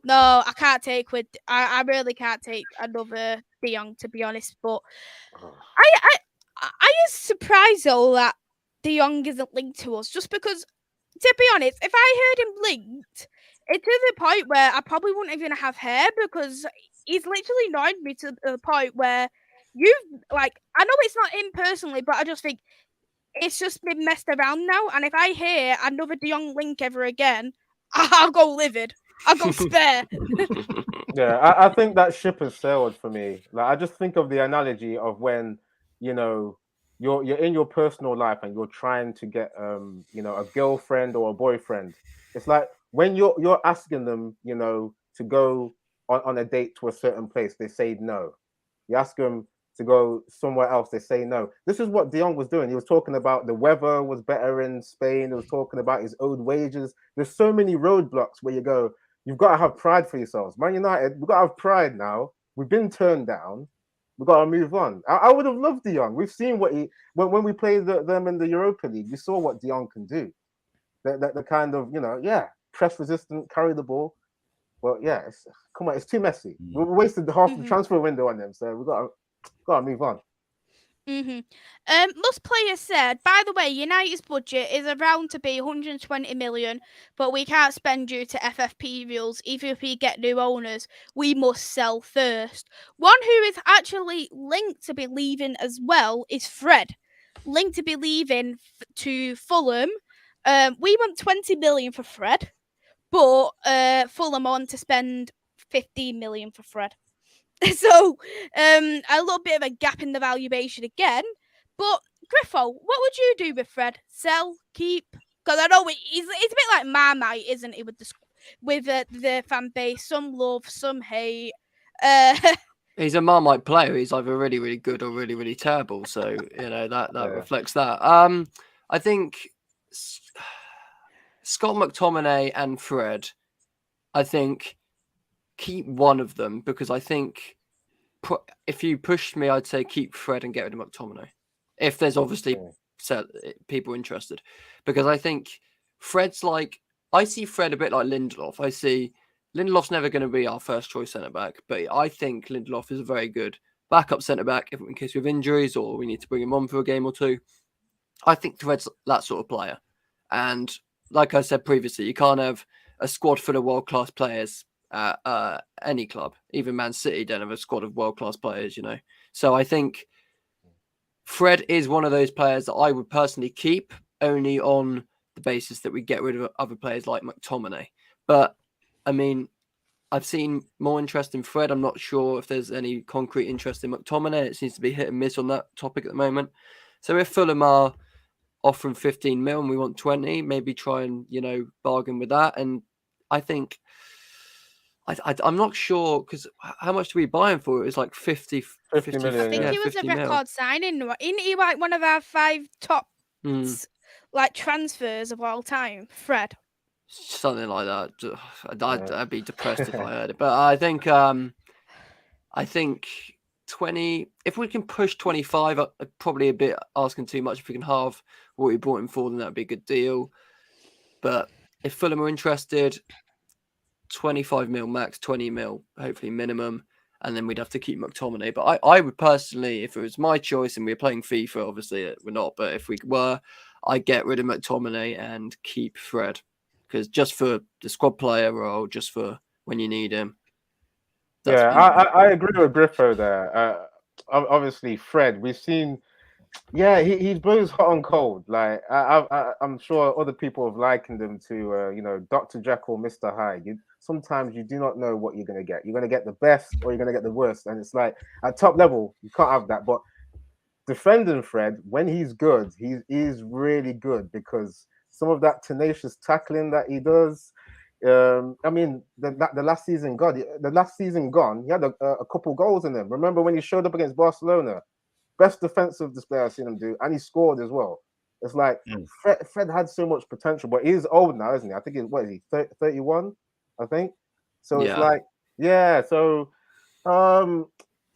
A: No, I can't take I really can't take another De Jong, to be honest. But I is surprised though that De Jong isn't linked to us, just because, to be honest, if I heard him linked, it's to the point where I probably wouldn't even have hair, because he's literally annoyed me to the point where I know it's not him personally, but I just think it's just been messed around now. And if I hear another De Jong link ever again, I'll go livid. I'll go spare.
B: Yeah, I think that ship has sailed for me. Like, I just think of the analogy of when, you know, you're in your personal life and you're trying to get you know, a girlfriend or a boyfriend. It's like when you're asking them, you know, to go on a date to a certain place, they say no. You ask them to go somewhere else, they say no. This is what De Jong was doing. He was talking about the weather was better in Spain. He was talking about his owed wages. There's so many roadblocks where you go, you've got to have pride for yourselves. Man United, we've got to have pride now. We've been turned down. We've got to move on. I would have loved De Jong. We've seen what when we played them in the Europa League, we saw what De Jong can do. The kind of, you know, press resistant, carry the ball. Well, come on, it's too messy. We wasted half the transfer window on them, so we've got to move on.
A: Most players said, by the way, United's budget is around to be 120 million, but we can't spend due to FFP rules. Even if we get new owners, we must sell first. One who is actually linked to be leaving as well is Fred, linked to be leaving to Fulham. We want 20 million for Fred, but Fulham want to spend 15 million for Fred. So, a little bit of a gap in the valuation again. But, Griffo, what would you do with Fred? Sell? Keep? Because I know he's a bit like Marmite, isn't he, with the fan base? Some love, some hate.
C: He's a Marmite player. He's either really, really good or really, really terrible. So, you know, that reflects that. I think Scott McTominay and Fred, I think, keep one of them, because I think if you pushed me, I'd say keep Fred and get rid of McTominay. If there's obviously people interested, because I think Fred's like, I see Fred a bit like Lindelof. I see Lindelof's never going to be our first choice centre back, but I think Lindelof is a very good backup centre back in case we have injuries or we need to bring him on for a game or two. I think Fred's that sort of player, and like I said previously, you can't have a squad full of world-class players at any club. Even Man City don't have a squad of world-class players, you know. So I think Fred is one of those players that I would personally keep, only on the basis that we get rid of other players like McTominay. But I mean, I've seen more interest in Fred. I'm not sure if there's any concrete interest in McTominay. It seems to be hit and miss on that topic at the moment. So if Fulham are offering 15 mil and we want 20, maybe try and, you know, bargain with that. And I think I'm not sure, because how much do we buy him for? It was like 50
B: million.
A: I think he was a record signing. Isn't he like one of our 5 top like transfers of all time, Fred?
C: Something like that. I'd be depressed if I heard it. But I think 20. If we can push 25, probably a bit asking too much. If we can halve what we bought him for, then that'd be a good deal. But if Fulham are interested, 25 mil max, 20 mil hopefully minimum, and then we'd have to keep McTominay. But I would personally, if it was my choice and we were playing FIFA, obviously we're not, but if we were, I'd get rid of McTominay and keep Fred, because just for the squad player role, just for when you need him.
B: I agree with Griffo there. Obviously, Fred, we've seen. Yeah, he's both hot and cold. Like I'm sure other people have likened him to Dr. Jekyll, Mr. Hyde. Sometimes you do not know what you're gonna get. You're gonna get the best or you're gonna get the worst, and it's like at top level you can't have that. But defending Fred, when he's good, he is really good, because some of that tenacious tackling that he does. I mean, the last season gone, he had a couple goals in him. Remember when he showed up against Barcelona? Best defensive display I've seen him do, and he scored as well. It's like Fred had so much potential, but he's old now, isn't he? I think what is he, 31? I think. So it's like, So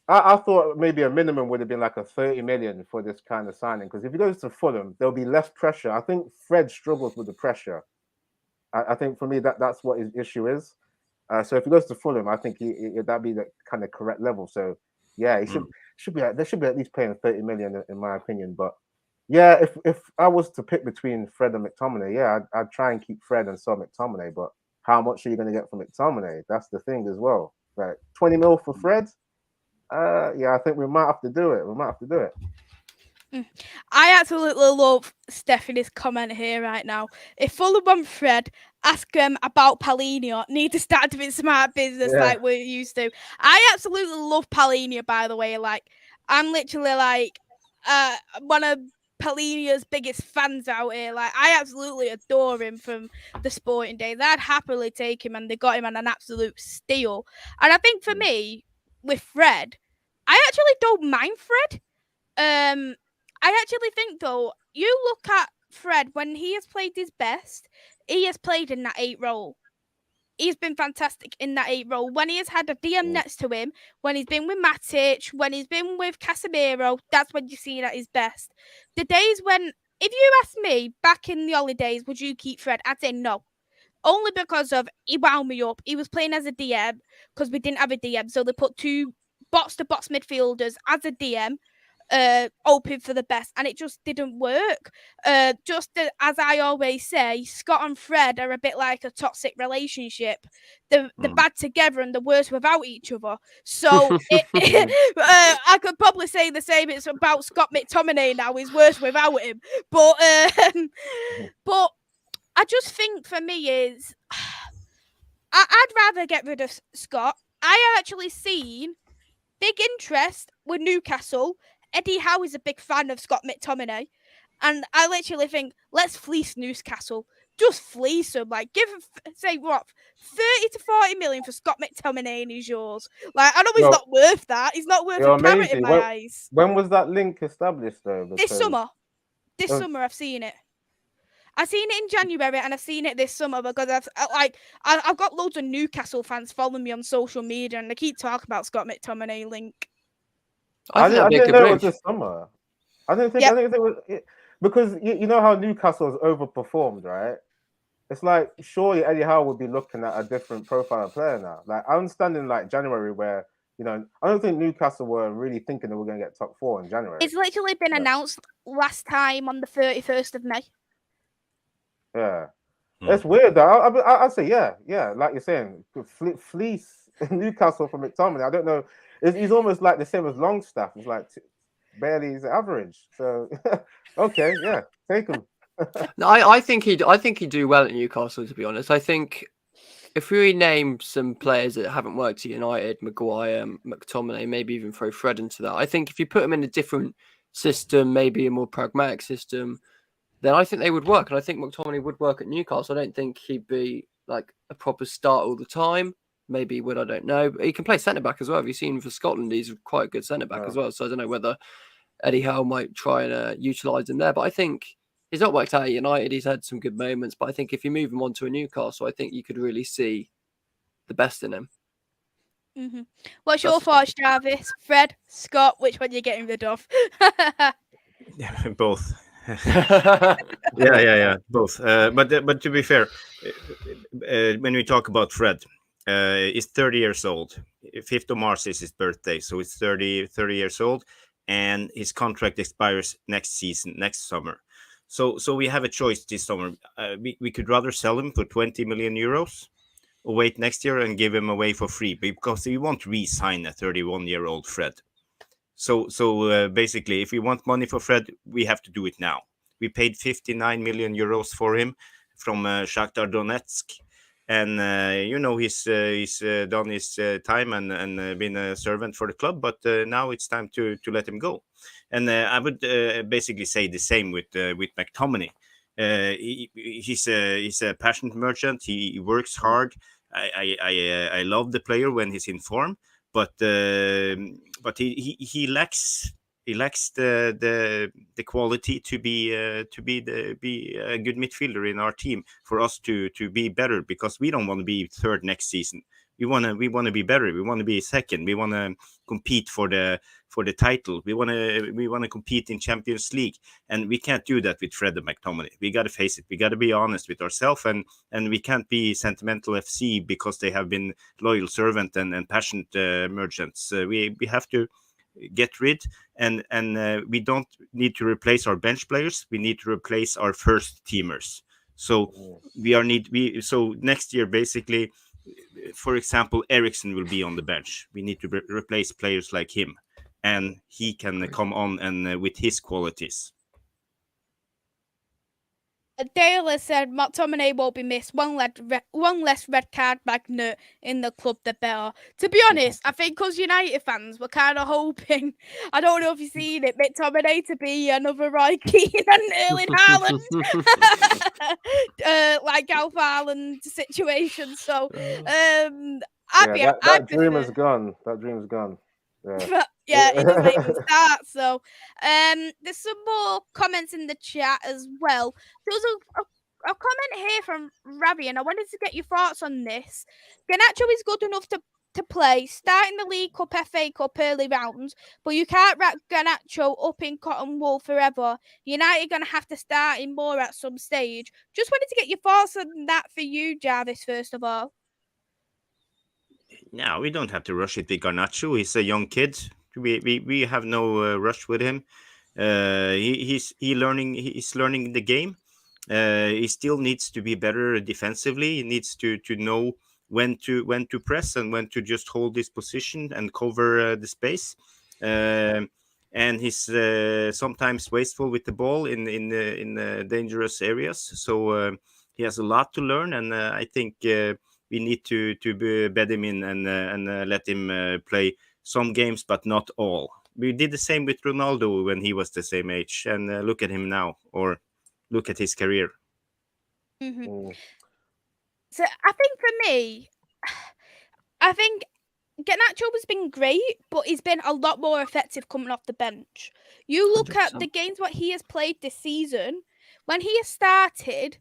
B: I thought maybe a minimum would have been like a 30 million for this kind of signing, because if he goes to Fulham, there'll be less pressure. I think Fred struggles with the pressure. I think for me that's what his issue is. So if he goes to Fulham, I think that'd be the kind of correct level. So yeah, he should be at least paying 30 million in my opinion. But yeah, if I was to pick between Fred and McTominay, I'd try and keep Fred and sell McTominay. But how much are you going to get from McTominay? That's the thing as well. Like 20 mil for Fred. I think we might have to do it.
A: I absolutely love Stephanie's comment here right now. If Fulham want Fred, ask them about Paulinho. Need to start doing smart business like we're used to. I absolutely love Paulinho, by the way. Like, I'm literally like one of Paulinho's biggest fans out here. Like, I absolutely adore him from the Sporting days. I'd happily take him, and they got him on an absolute steal. And I think for me, with Fred, I actually don't mind Fred. I actually think, though, you look at Fred, when he has played his best, he has played in that 8 role. He's been fantastic in that 8 role. When he has had a DM next to him, when he's been with Matic, when he's been with Casemiro, that's when you see him at his best. The days when, if you ask me, back in the early days, would you keep Fred? I'd say no. Only because of, he wound me up. He was playing as a DM, because we didn't have a DM, so they put 2 box-to-box midfielders as a DM, open for the best, and it just didn't work. Just as I always say, Scott and Fred are a bit like a toxic relationship. They're bad together and the worst without each other. So I could probably say the same. It's about Scott McTominay now. He's worse without him. But I just think for me is I'd rather get rid of Scott. I actually seen big interest with Newcastle. Eddie Howe is a big fan of Scott McTominay. And I literally think, let's fleece Newcastle. Just fleece him. Like, say what, 30 to 40 million for Scott McTominay and he's yours. Like, I know he's not worth that. He's not worth a carrot in my eyes.
B: When was that link established, though?
A: This summer. This summer, I've seen it. I've seen it in January and I've seen it this summer because I've got loads of Newcastle fans following me on social media and they keep talking about Scott McTominay link.
B: I didn't know it was this summer. I didn't think it was because you know how Newcastle has overperformed, right? It's like surely Eddie Howe would be looking at a different profile of player now. Like I understand in like January where I don't think Newcastle were really thinking they were going to get top 4 in January.
A: It's literally been announced last time on the 31st of May.
B: Yeah, it's weird though. I'd say yeah, like you're saying, fleece Newcastle from McTominay. I don't know. He's almost like the same as Longstaff. It's like barely his average. So okay, yeah, take him.
C: No, I think he'd do well at Newcastle. To be honest, I think if we name some players that haven't worked at United, Maguire, McTominay, maybe even throw Fred into that. I think if you put him in a different system, maybe a more pragmatic system, then I think they would work. And I think McTominay would work at Newcastle. I don't think he'd be like a proper start all the time. Maybe he would, I don't know. But he can play centre-back as well. Have you seen for Scotland? He's quite a good centre-back as well. So I don't know whether Eddie Howe might try and utilise him there. But I think He's not worked out at United. He's had some good moments, but I think if you move him on to a Newcastle, I think you could really see the best in him.
A: Mm-hmm. What's your thoughts, Jarvis? Fred, Scott, which one are you getting rid of?
D: Both. yeah, both. But to be fair, when we talk about Fred, he's 30 years old. 5th of March is his birthday, so he's 30 years old, and his contract expires next summer. So we have a choice this summer. We could rather sell him for 20 million euros, or wait next year and give him away for free, because we won't re-sign a 31-year-old Fred. So basically, if we want money for Fred, we have to do it now. We paid 59 million euros for him from Shakhtar Donetsk, and he's done his time and been a servant for the club. But now it's time to let him go. And I would basically say the same with McTominay. He's a passionate merchant. He works hard. I love the player when he's in form, but he lacks the quality to be a good midfielder in our team for us to be better, because we don't want to be third next season. We want to be better. We want to be second. We want to compete for the title. We want to compete in Champions League, and we can't do that with Fred and McTominay. We got to face it. We got to be honest with ourselves, and we can't be sentimental FC because they have been loyal servant and passionate merchants. We have to get rid, and we don't need to replace our bench players. We need to replace our first teamers. So so next year, basically, for example, Eriksen will be on the bench. We need to replace players like him, and he can come on and with his qualities.
A: Dale said McTominay won't be missed. One less red card magnet in the club, the better. To be honest, I think us United fans were kind of hoping, I don't know if you've seen it, McTominay to be another Roy Keane and Erling Haaland. Like Alf Haaland situation. So
B: that dream is gone. That dream's gone. Yeah.
A: Yeah, it doesn't even start. So, there's some more comments in the chat as well. There's a comment here from Ravi, and I wanted to get your thoughts on this. Garnacho is good enough to play, start in the League Cup, FA Cup early rounds, but you can't wrap Garnacho up in cotton wool forever. United are going to have to start him more at some stage. Just wanted to get your thoughts on that for you, Jarvis, first of all.
D: No, we don't have to rush it with Garnacho. He's a young kid. We have no rush with him. He's learning the game. He still needs to be better defensively. He needs to know when to press and when to just hold his position and cover the space. And he's sometimes wasteful with the ball in dangerous areas. So he has a lot to learn, and I think we need to bed him in and let him play some games, but not all. We did the same with Ronaldo when he was the same age, and look at him now, or look at his career.
A: Mm-hmm. So I think for me, I think Garnacho has been great, but he's been a lot more effective coming off the bench. You look 100%. At the games what he has played this season, when he has started,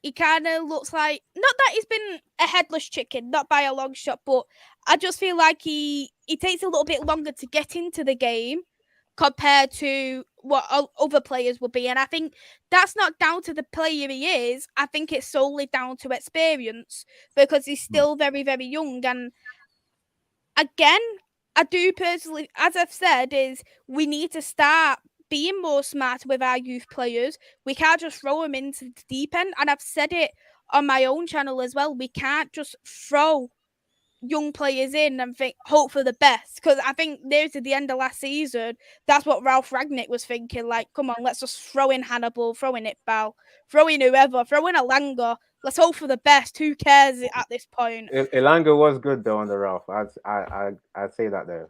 A: he kind of looks like, not that he's been a headless chicken, not by a long shot, but I just feel like he takes a little bit longer to get into the game compared to what other players would be. And I think that's not down to the player he is. I think it's solely down to experience, because he's still very, very young. And again, I do personally, as I've said, is we need to start being more smart with our youth players. We can't just throw them into the deep end. And I've said it on my own channel as well. We can't just throw young players in and hope for the best, because I think near to the end of last season, that's what Ralph Rangnick was thinking. Like, come on, let's just throw in Hannibal, throw in Iqbal, throw in whoever, throw in Elanga. Let's hope for the best. Who cares at this point?
B: Elanga was good though on the Ralph. I'd say that there.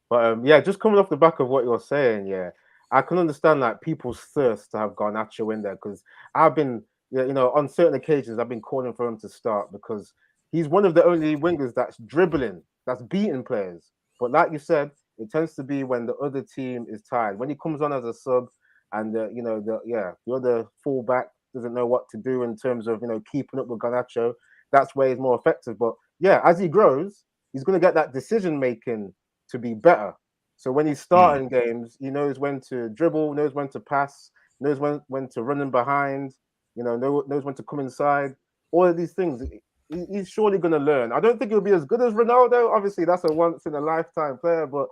B: But yeah, just coming off the back of what you're saying, yeah, I can understand like people's thirst to have Garnacho in there, because I've been, on certain occasions I've been calling for him to start, because he's one of the only wingers that's dribbling, that's beating players. But like you said, it tends to be when the other team is tired. When he comes on as a sub, and the other fullback doesn't know what to do in terms of keeping up with Garnacho. That's where he's more effective. But yeah, as he grows, he's going to get that decision making to be better. So when he's starting games, he knows when to dribble, knows when to pass, knows when to run in behind, knows when to come inside. All of these things, he's surely going to learn. I don't think he'll be as good as Ronaldo. Obviously, that's a once in a lifetime player, but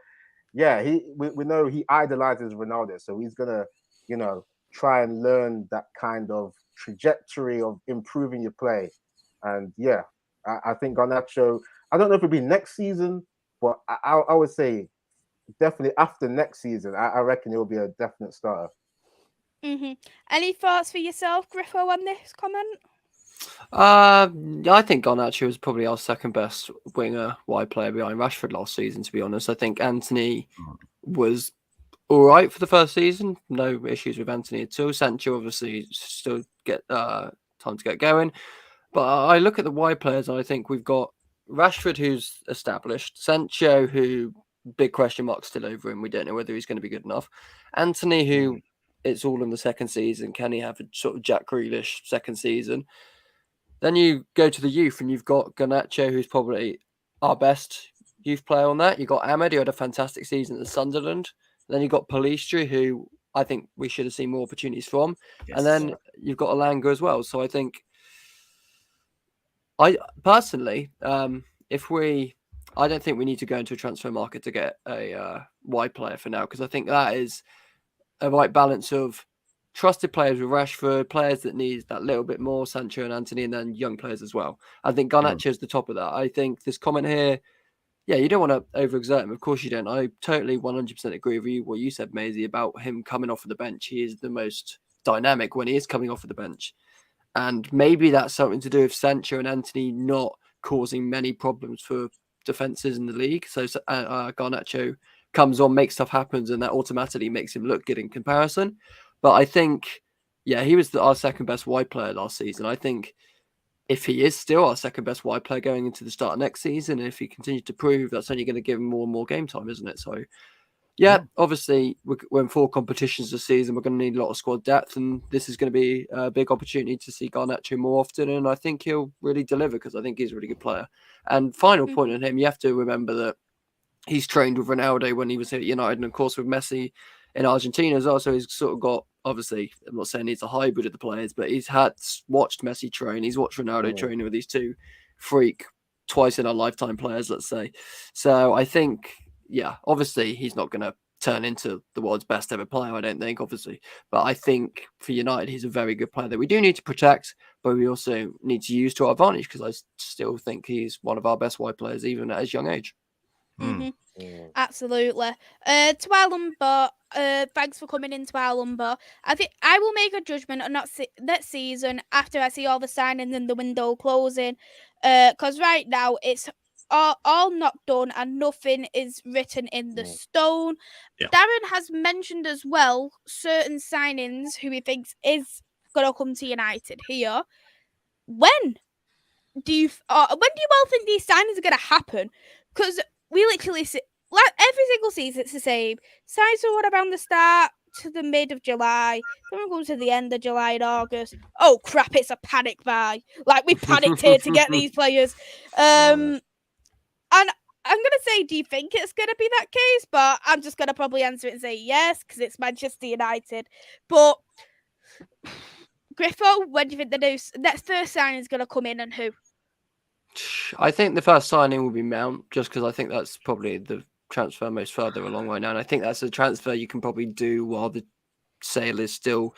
B: yeah, we know he idolizes Ronaldo, so he's gonna, try and learn that kind of trajectory of improving your play. And yeah, I think Garnacho, I don't know if it'll be next season, but I would say definitely after next season, I reckon he'll be a definite starter.
A: Any thoughts for yourself, Griffo, on this comment?
C: I think Garnacho was probably our second best winger wide player behind Rashford last season, to be honest. I think Anthony was all right for the first season. No issues with Anthony at all. Sancho obviously still get time to get going. But I look at the wide players and I think we've got Rashford, who's established, Sancho, who big question mark still over him. We don't know whether he's going to be good enough. Anthony, who it's all in the second season. Can he have a sort of Jack Grealish second season? Then you go to the youth and you've got Garnacho, who's probably our best youth player on that. You've got Ahmed, who had a fantastic season at Sunderland. And then you've got Palistri, who I think we should have seen more opportunities from. Yes. And then you've got Alanga as well. So I think I personally, I don't think we need to go into a transfer market to get a wide player for now, because I think that is a right balance of trusted players with Rashford, players that need that little bit more, Sancho and Anthony, and then young players as well. I think Garnacho is the top of that. I think this comment here, yeah, you don't want to overexert him. Of course you don't. I totally 100% agree with you, what you said, Maisy, about him coming off of the bench. He is the most dynamic when he is coming off of the bench. And maybe that's something to do with Sancho and Anthony not causing many problems for defences in the league. So Garnacho comes on, makes stuff happen, and that automatically makes him look good in comparison. But I think, yeah, he was our second best wide player last season. I think if he is still our second best wide player going into the start of next season, and if he continues to prove, that's only going to give him more and more game time, isn't it? So, yeah, obviously, we're in 4 competitions this season. We're going to need a lot of squad depth, and this is going to be a big opportunity to see Garnacho more often. And I think he'll really deliver, because I think he's a really good player. And final point on him, you have to remember that he's trained with Ronaldo when he was at United, and of course with Messi in Argentina as well. So he's sort of got, obviously, I'm not saying he's a hybrid of the players, but he's watched Messi train. He's watched Ronaldo training with these two freak, twice in a lifetime players, let's say. So I think, yeah, obviously he's not going to turn into the world's best ever player, I don't think, obviously. But I think for United, he's a very good player that we do need to protect, but we also need to use to our advantage, because I still think he's one of our best wide players, even at his young age.
A: Absolutely. To our Lumber, thanks for coming into our Lumber. I think I will make a judgment on that season after I see all the signings and the window closing. Because right now it's all not done and nothing is written in the stone. Yeah. Darren has mentioned as well certain signings who he thinks is gonna come to United here. When do you all think these signings are gonna happen? Because we literally see, like, every single season it's the same. Signs someone around the start to the mid of July. Someone comes to the end of July and August. Oh crap! It's a panic buy. Like, we panicked here to get these players. And I'm gonna say, do you think it's gonna be that case? But I'm just gonna probably answer it and say yes, because it's Manchester United. But Griffo, when do you think the next first signing is gonna come in, and who?
C: I think the first signing will be Mount, just because I think that's probably the transfer most further along right now. And I think that's a transfer you can probably do while the sale is still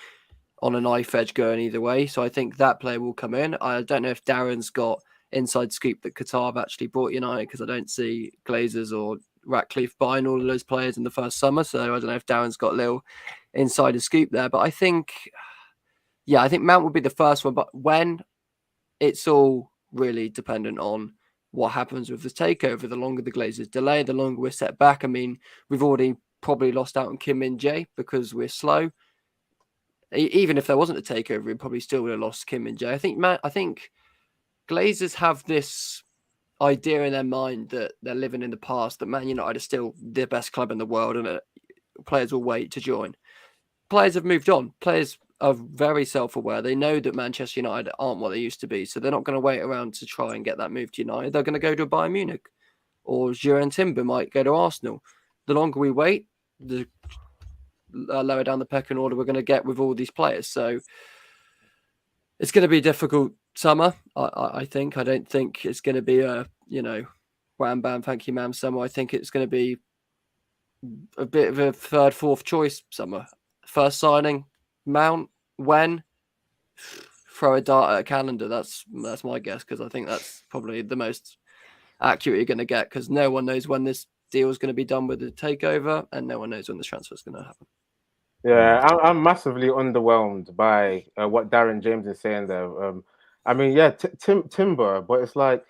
C: on a knife edge going either way. So I think that player will come in. I don't know if Darren's got inside scoop that Qatar have actually bought United, because I don't see Glazers or Ratcliffe buying all of those players in the first summer. So I don't know if Darren's got a little insider scoop there. But I think, yeah, I think Mount would be the first one. But when, it's all really dependent on what happens with the takeover. The longer the Glazers delay, the longer we're set back. I mean, we've already probably lost out on Kim Min Jae because we're slow. Even if there wasn't a takeover, we probably still would have lost Kim Min Jae. I think Glazers have this idea in their mind that they're living in the past, that Man United is still the best club in the world and players will wait to join. players have moved on. Players are very self-aware. They know that Manchester United aren't what they used to be, so they're not going to wait around to try and get that move to United. They're going to go to Bayern Munich, or Jurgen Timber might go to Arsenal. The longer we wait, the lower down the pecking order we're going to get with all these players. So it's going to be a difficult summer, I think. I don't think it's going to be a, wham, bam, thank you, ma'am summer. I think it's going to be a bit of a third, fourth choice summer. First signing, Mount, when? Throw a dart at a calendar. That's my guess, because I think that's probably the most accurate you're going to get, because no one knows when this deal is going to be done with the takeover, and no one knows when this transfer is going to happen.
B: Yeah, I'm massively underwhelmed by what Darren James is saying there. I mean, yeah, Timber, but it's like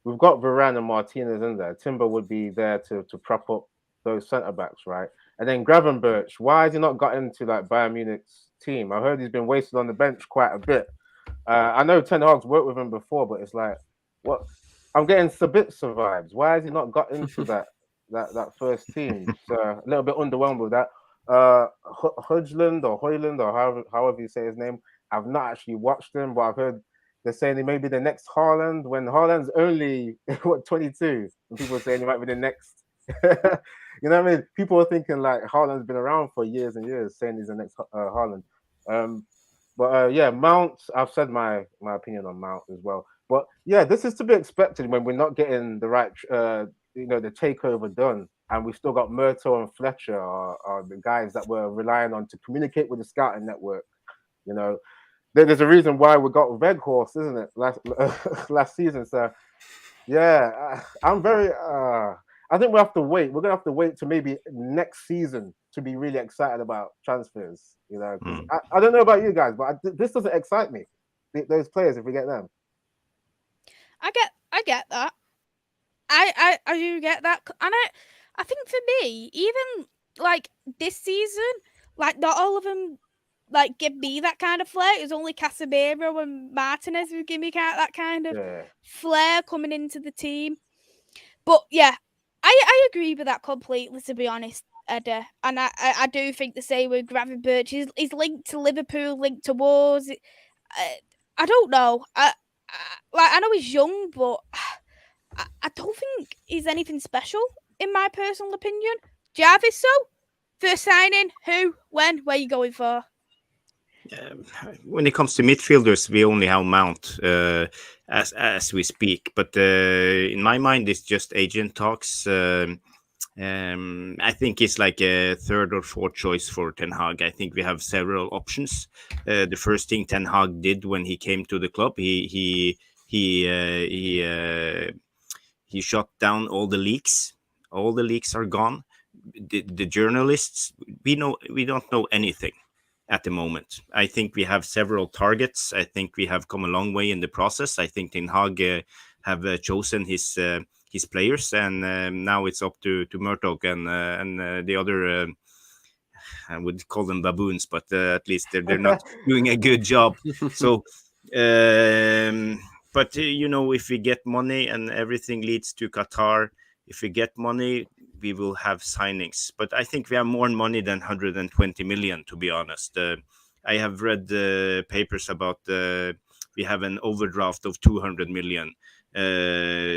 B: we've got Varane and Martinez in there. Timber would be there to prop up those centre backs, right? And then Gravenberch, why has he not got into like Bayern Munich's team? I heard he's been wasted on the bench quite a bit. I know Ten Hag's worked with him before, but it's like, what? I'm getting Sabitzer vibes. Why has he not got into that first team? So a little bit underwhelmed with that. Hojlund or however you say his name. I've not actually watched him, but I've heard they're saying he may be the next Haaland, when Haaland's only 22, and people are saying he might be the next. You know what I mean? People are thinking like Haaland's been around for years and years, saying he's the next Haaland. But yeah, Mount. I've said my opinion on Mount as well. But yeah, this is to be expected when we're not getting the right, the takeover done. And we've still got Murto and Fletcher are the guys that we're relying on to communicate with the scouting network. There's a reason why we got Weghorst, isn't it, last season? So, yeah, I'm very. I think we have to wait. We're gonna have to wait to maybe next season to be really excited about transfers. I don't know about you guys, but this doesn't excite me. Those players, if we get them,
A: I get that. I do get that, and I think for me, even like this season, like not all of them like give me that kind of flair. It was only Casemiro and Martinez who give me that kind of flair coming into the team. But yeah, I agree with that completely, to be honest, Eddy. And I do think the same with Gravenberch. He's linked to Liverpool, linked to Wars. I don't know. I know he's young, but I don't think he's anything special, in my personal opinion. Jarvis, so first signing, who, when, where are you going for?
D: When it comes to midfielders, we only have Mount as we speak. But in my mind, it's just agent talks. I think it's like a third or fourth choice for Ten Hag. I think we have several options. The first thing Ten Hag did when he came to the club, he shut down all the leaks. All the leaks are gone. The journalists, we don't know anything at the moment. I think we have several targets. I think we have come a long way in the process. I think Ten Hag have chosen his players, and now it's up to Murdoch and the other. I would call them baboons, but at least they're not doing a good job. So, but if we get money and everything leads to Qatar, if we get money, we will have signings. But I think we have more money than 120 million, to be honest. I have read the papers about we have an overdraft of 200 million.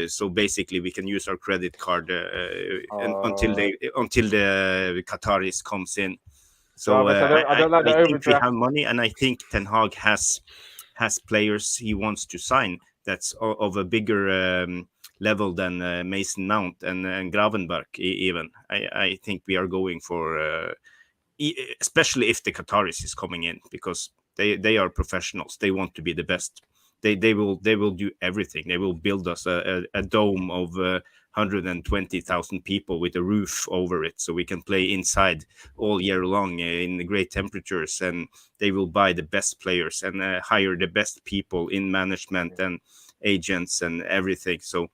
D: So basically, we can use our credit card until the Qataris comes in. So I think we have money, and I think Ten Hag has players he wants to sign that's of a bigger level than Mason Mount and Gravenberch even. I think we are going for, especially if the Qataris is coming in, because they are professionals. They want to be the best. They will do everything. They will build us a dome of 120,000 people with a roof over it, so we can play inside all year long in great temperatures. And they will buy the best players and hire the best people in management and agents and everything. So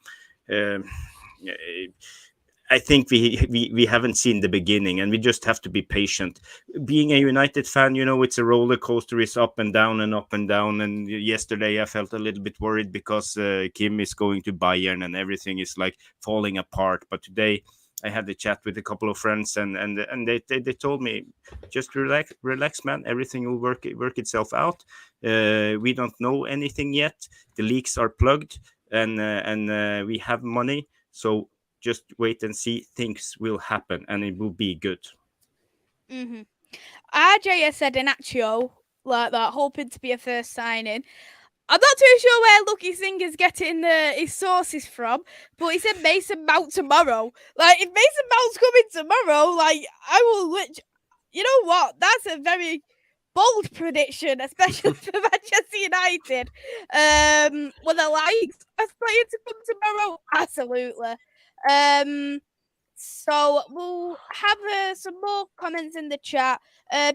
D: I think we haven't seen the beginning, and we just have to be patient. Being a United fan, it's a roller coaster. It's up and down and up and down. And yesterday I felt a little bit worried because Kim is going to Bayern and everything is like falling apart. But today I had the chat with a couple of friends, and they told me, just relax, man. Everything will work itself out. We don't know anything yet. The leaks are plugged, and we have money. So just wait and see. Things will happen, and it will be good.
A: Mm-hmm. RJ has said Inacio like that, hoping to be a first signing. I'm not too sure where Lucky Singer's getting his sources from, but he said Mason Mount tomorrow. Like, if Mason Mount's coming tomorrow, like, I will you know what? That's a very bold prediction, especially for Manchester United. Will the likes of player to come tomorrow? Absolutely. So we'll have some more comments in the chat.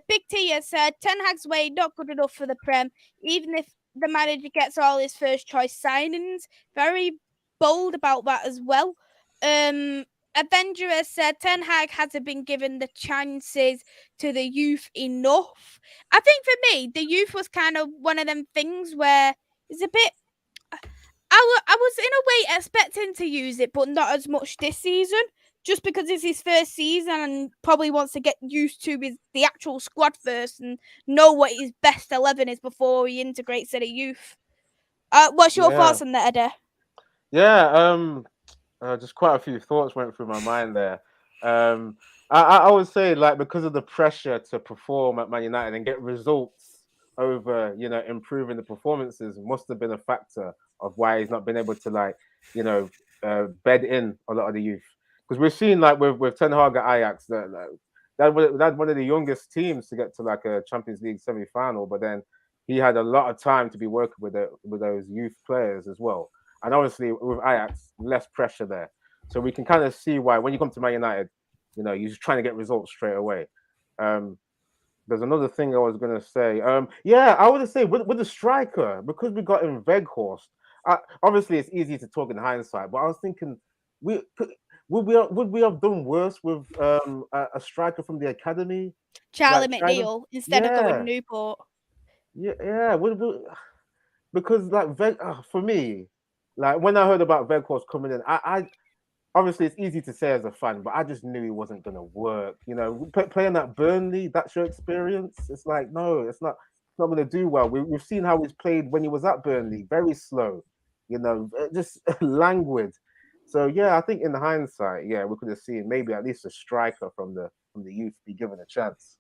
A: Big T has said Ten Hag's way not good enough for the Prem, even if the manager gets all his first choice signings. Very bold about that as well. Avenger has said Ten Hag hasn't been given the chances to the youth enough. I think for me, the youth was kind of one of them things where it's a bit. I was in a way expecting to use it, but not as much this season, just because it's his first season and probably wants to get used to the actual squad first and know what his best 11 is before he integrates any youth. What's your thoughts on that, Eddy?
B: Yeah, just quite a few thoughts went through my mind there. I would say, like, because of the pressure to perform at Man United and get results over, improving the performances must have been a factor of why he's not been able to, like, bed in a lot of the youth. Because we've seen, like, with Ten Hag at Ajax, that's one of the youngest teams to get to, like, a Champions League semi-final, but then he had a lot of time to be working with those youth players as well. And obviously with Ajax, less pressure there. So we can kind of see why when you come to Man United, you're just trying to get results straight away. There's another thing I was going to say. I would say with the striker, because we got in Weghorst, obviously it's easy to talk in hindsight, but I was thinking, would we have done worse with a striker from the academy?
A: Charlie McNeil, instead of going Newport.
B: Yeah. Because for me, like when I heard about Weghorst coming in, I obviously it's easy to say as a fan, but I just knew he wasn't gonna work. Playing at Burnley, that's your experience. It's like no, it's not gonna do well. We've seen how he's played when he was at Burnley, very slow, just languid. So yeah, I think in hindsight, yeah, we could have seen maybe at least a striker from the youth be given a chance.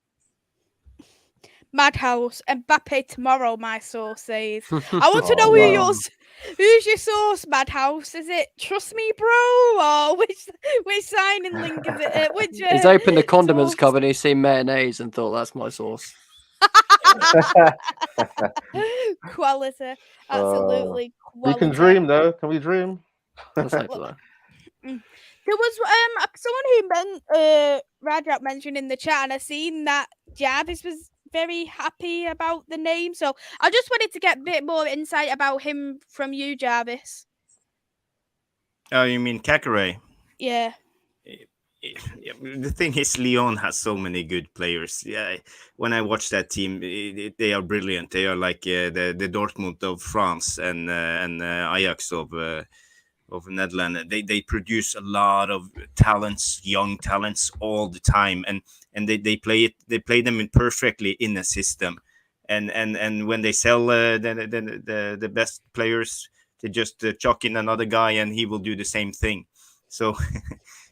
A: Madhouse, Mbappe tomorrow, my source says. I want to know who's your source, Madhouse? Is it Trust Me Bro? Or which signing link is it?
C: He's opened the condiments cupboard and he's seen mayonnaise and thought that's my source.
A: Quality. Absolutely quality.
B: We can dream though. Can we dream?
C: Let's hope so.
A: There was someone who Rajat mentioned in the chat, and I seen that Jarvis was very happy about the name. So I just wanted to get a bit more insight about him from you, Jarvis.
D: Oh, you mean Kakare?
A: Yeah.
D: The thing is, Lyon has so many good players. Yeah, when I watch that team, they are brilliant. They are like the Dortmund of France and Ajax of Netherlands. They produce a lot of talents, young talents, all the time, and they play them perfectly in a system. And when they sell the best players, they just chuck in another guy, and he will do the same thing. So.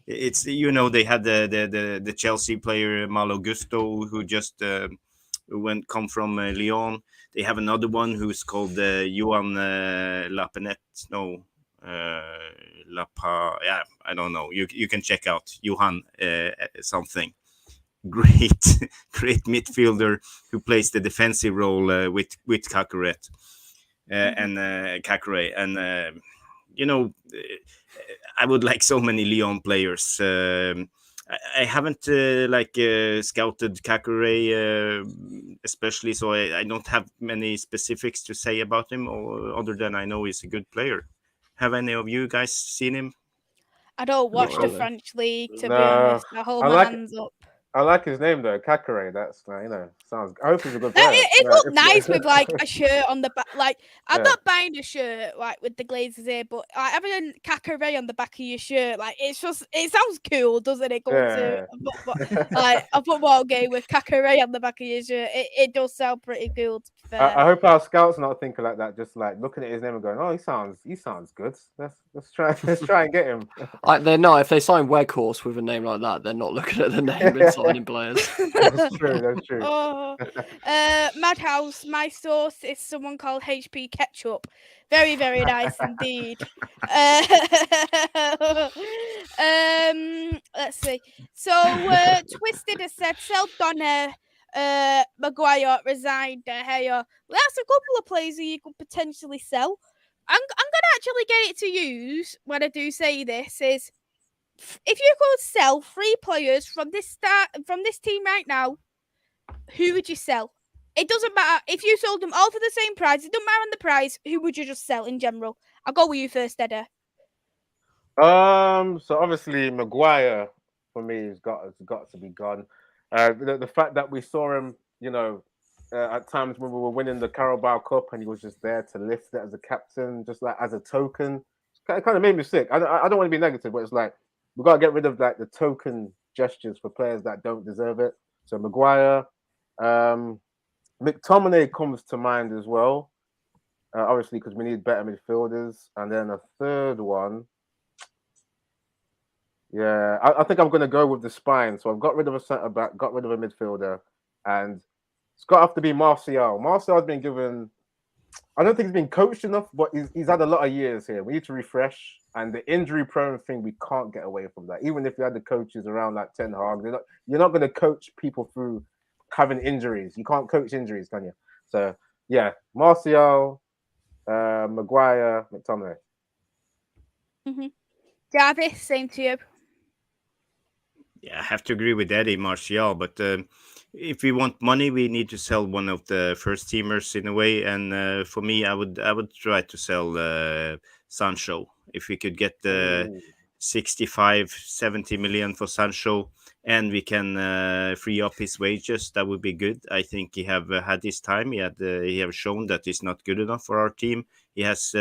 D: It's they had the Chelsea player Malo Gusto who just come from Lyon. They have another one who's called Johan Lapenet. No, yeah, I don't know. You can check out Johan something. Great midfielder who plays the defensive role with Kakare and Kakare and. I would like so many Lyon players. I haven't scouted Kakare especially, so I don't have many specifics to say about him, other than I know he's a good player. Have any of you guys seen him?
A: I don't watch the French league, to be honest. I hold my hands up.
B: I like his name though, Kakare. That's like, sounds. I hope he's a good
A: That,
B: player.
A: it looked
B: If-
A: nice with like a shirt on the back. Like I'm
B: Yeah.
A: not buying a shirt like with the Glazers here, but like, having a Kakare on the back of your shirt, like it sounds cool, doesn't it? Going to a football game with Kakare on the back of your shirt, it does sound pretty cool. To be fair.
B: I hope our scouts not thinking like that, just like looking at his name and going, "Oh, he sounds good. Let's try and get him."
C: They're not. If they sign Weghorst with a name like that, they're not looking at the name and signing players.
B: That's true.
A: Oh, Madhouse. My source is someone called HP Ketchup. Very, very nice indeed. Let's see. So, Twisted has said, sell Donner, Maguire, resign, De Gea. Well, that's a couple of players that you could potentially sell. I'm gonna actually get it to use when I do say this is if you could sell 3 players from this team right now, who would you sell? It doesn't matter if you sold them all for the same price. It doesn't matter on the price. Who would you just sell in general? I'll go with you first, Eddy.
B: So obviously Maguire for me has got to be gone. The fact that we saw him, at times when we were winning the Carabao Cup and he was just there to lift it as a captain, just like as a token, it kind of made me sick. I don't want to be negative, but it's like we got to get rid of like the token gestures for players that don't deserve it. So Maguire, McTominay comes to mind as well, obviously because we need better midfielders, and then a third one. Yeah, I think I'm going to go with the spine. So I've got rid of a centre back, got rid of a midfielder, and it's got to have to be Martial. Martial's been given. I don't think he's been coached enough, but he's had a lot of years here. We need to refresh, and the injury-prone thing, we can't get away from that. Even if you had the coaches around like Ten Hag, you're not going to coach people through having injuries. You can't coach injuries, can you? So yeah, Martial, Maguire, McTominay.
A: Jarvis, same to you.
D: Yeah, I have to agree with Eddy, Martial, but if we want money, we need to sell one of the first teamers in a way. And for me, I would try to sell Sancho. If we could get the 65-70 million for Sancho, and we can free up his wages, that would be good. I think he have had his time. He have shown that he's not good enough for our team. He has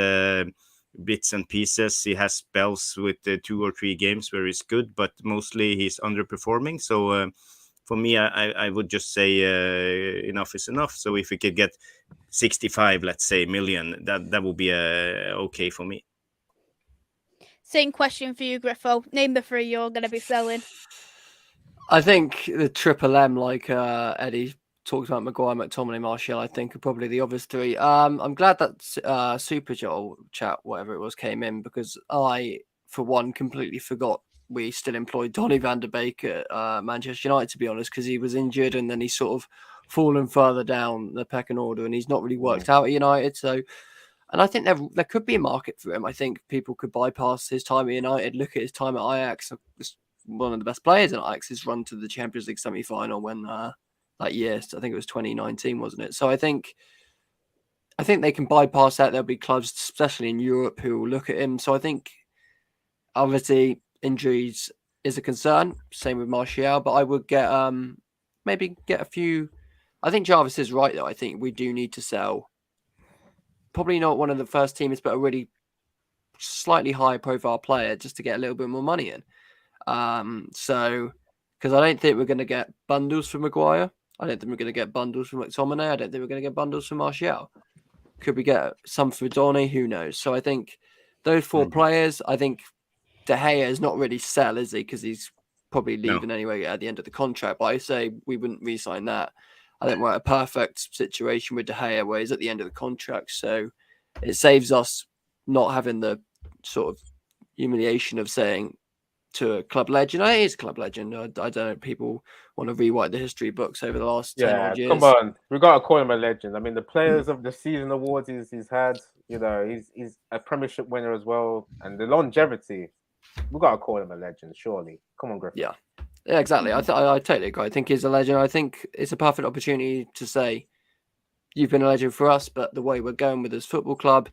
D: bits and pieces. He has spells with 2 or 3 games where he's good, but mostly he's underperforming. So for me, I would just say enough is enough. So if we could get 65, let's say, million, that would be okay for me.
A: Same question for you, Griffo. Name the 3 you're going to be selling.
C: I think the Triple M, like Eddy talked about, Maguire, McTominay, Martial, I think are probably the obvious 3. I'm glad that Super Joel chat, whatever it was, came in, because I, for one, completely forgot we still employed Donny van der Beek at Manchester United, to be honest, because he was injured and then he's sort of fallen further down the pecking order and he's not really worked out at United. So, and I think there could be a market for him. I think people could bypass his time at United, look at his time at Ajax. One of the best players in Ajax's run to the Champions League semi-final when that year, I think it was 2019, wasn't it? So I think they can bypass that. There'll be clubs, especially in Europe, who will look at him. So I think, obviously, injuries is a concern. Same with Martial, but I would get maybe get a few. I think Jarvis is right, though. I think we do need to sell. Probably not one of the first teamers, but a really slightly higher profile player just to get a little bit more money in. So, because I don't think we're going to get bundles for Maguire. I don't think we're going to get bundles for McTominay. I don't think we're going to get bundles for Martial. Could we get some for Donny? Who knows? So I think those 4 players, I think De Gea is not really sell, is he? Because he's probably leaving anyway at the end of the contract. But I say we wouldn't re-sign that. I think we're at a perfect situation with De Gea where he's at the end of the contract. So it saves us not having the sort of humiliation of saying to a club legend, it is a club legend. I don't know, people want to rewrite the history books over the last 10 odd years.
B: Come on, we got to call him a legend. I mean, the players of the season awards he's had, he's a Premiership winner as well, and the longevity, we got to call him a legend, surely. Come on, Griffo.
C: Yeah, exactly. I totally agree. I think he's a legend. I think it's a perfect opportunity to say, you've been a legend for us, but the way we're going with this football club,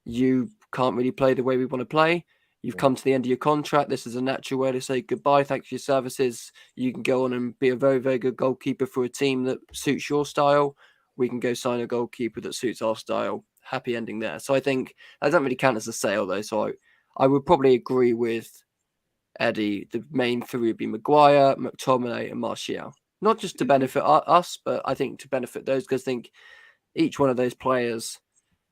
C: you can't really play the way we want to play. You've come to the end of your contract. This is a natural way to say goodbye. Thanks for your services. You can go on and be a very, very good goalkeeper for a team that suits your style. We can go sign a goalkeeper that suits our style. Happy ending there. So I think that doesn't really count as a sale, though. So I would probably agree with Eddy. The main three would be Maguire, McTominay, and Martial. Not just to benefit us, but I think to benefit those, because I think each one of those players,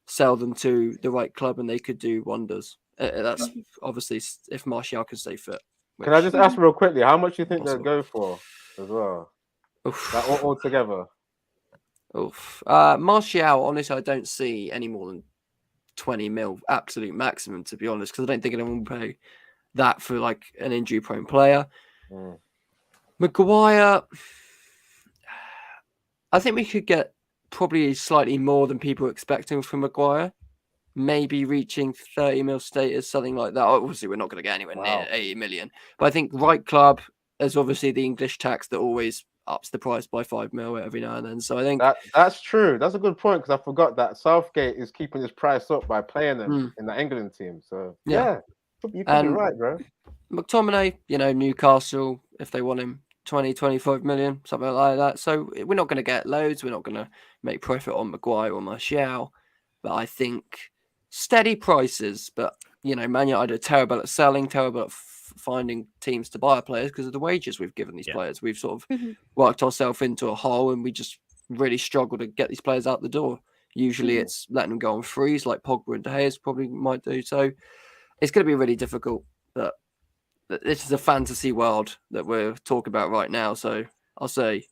C: sell them to the right club and they could do wonders. That's obviously if Martial can stay fit.
B: Can I just ask real quickly, how much do you think they'll
C: Impossible.
B: go for as well?
C: Oof.
B: Like all together?
C: Oof. Martial, honestly, I don't see any more than 20 mil, absolute maximum, to be honest, because I don't think anyone will pay that for like an injury-prone player. Maguire, I think we could get probably slightly more than people are expecting from Maguire. Maybe reaching 30 mil status, something like that. Obviously, we're not going to get anywhere near 80 million. But I think right club, there's obviously the English tax that always ups the price by 5 mil every now and then. So I think
B: that's true. That's a good point, because I forgot that Southgate is keeping his price up by playing them in the England team. So yeah, you could be right, bro.
C: McTominay, Newcastle, if they want him, 20, 25 million, something like that. So we're not going to get loads. We're not going to make profit on Maguire or Martial. But I think steady prices. But, Man United are terrible at selling, terrible at finding teams to buy players because of the wages we've given these players. We've sort of worked ourselves into a hole, and we just really struggle to get these players out the door. Usually it's letting them go on freeze, like Pogba and De Gea probably might do. So it's going to be really difficult. But this is a fantasy world that we're talking about right now. So I'll say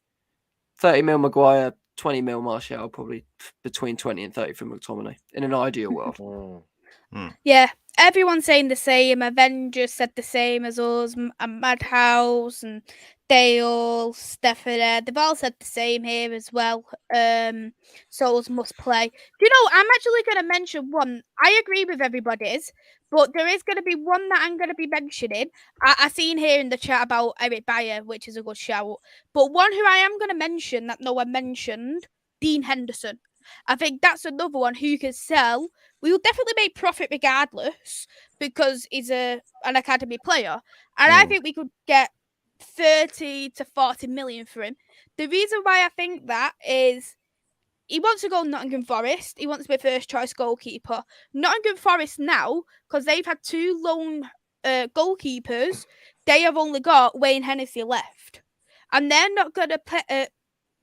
C: 30 mil Maguire, 20 mil Martial, probably between 20 and 30 for McTominay in an ideal world.
A: Yeah, everyone's saying the same. Avengers said the same as us, and Madhouse and Dale, Stefan, they've all said the same here as well. Souls must play. Do you know, I'm actually going to mention one. I agree with everybody's, but there is going to be one that I'm going to be mentioning. I seen here in the chat about Eric Bayer, which is a good shout. But one who I am going to mention that no one mentioned, Dean Henderson. I think that's another one who can sell. We will definitely make profit regardless because he's an academy player. And I think we could get 30 to 40 million for him. The reason why I think that is he wants to go Nottingham Forest. He wants to be first choice goalkeeper. Nottingham Forest now, because they've had two loan goalkeepers, they have only got Wayne Hennessy left. And they're not going to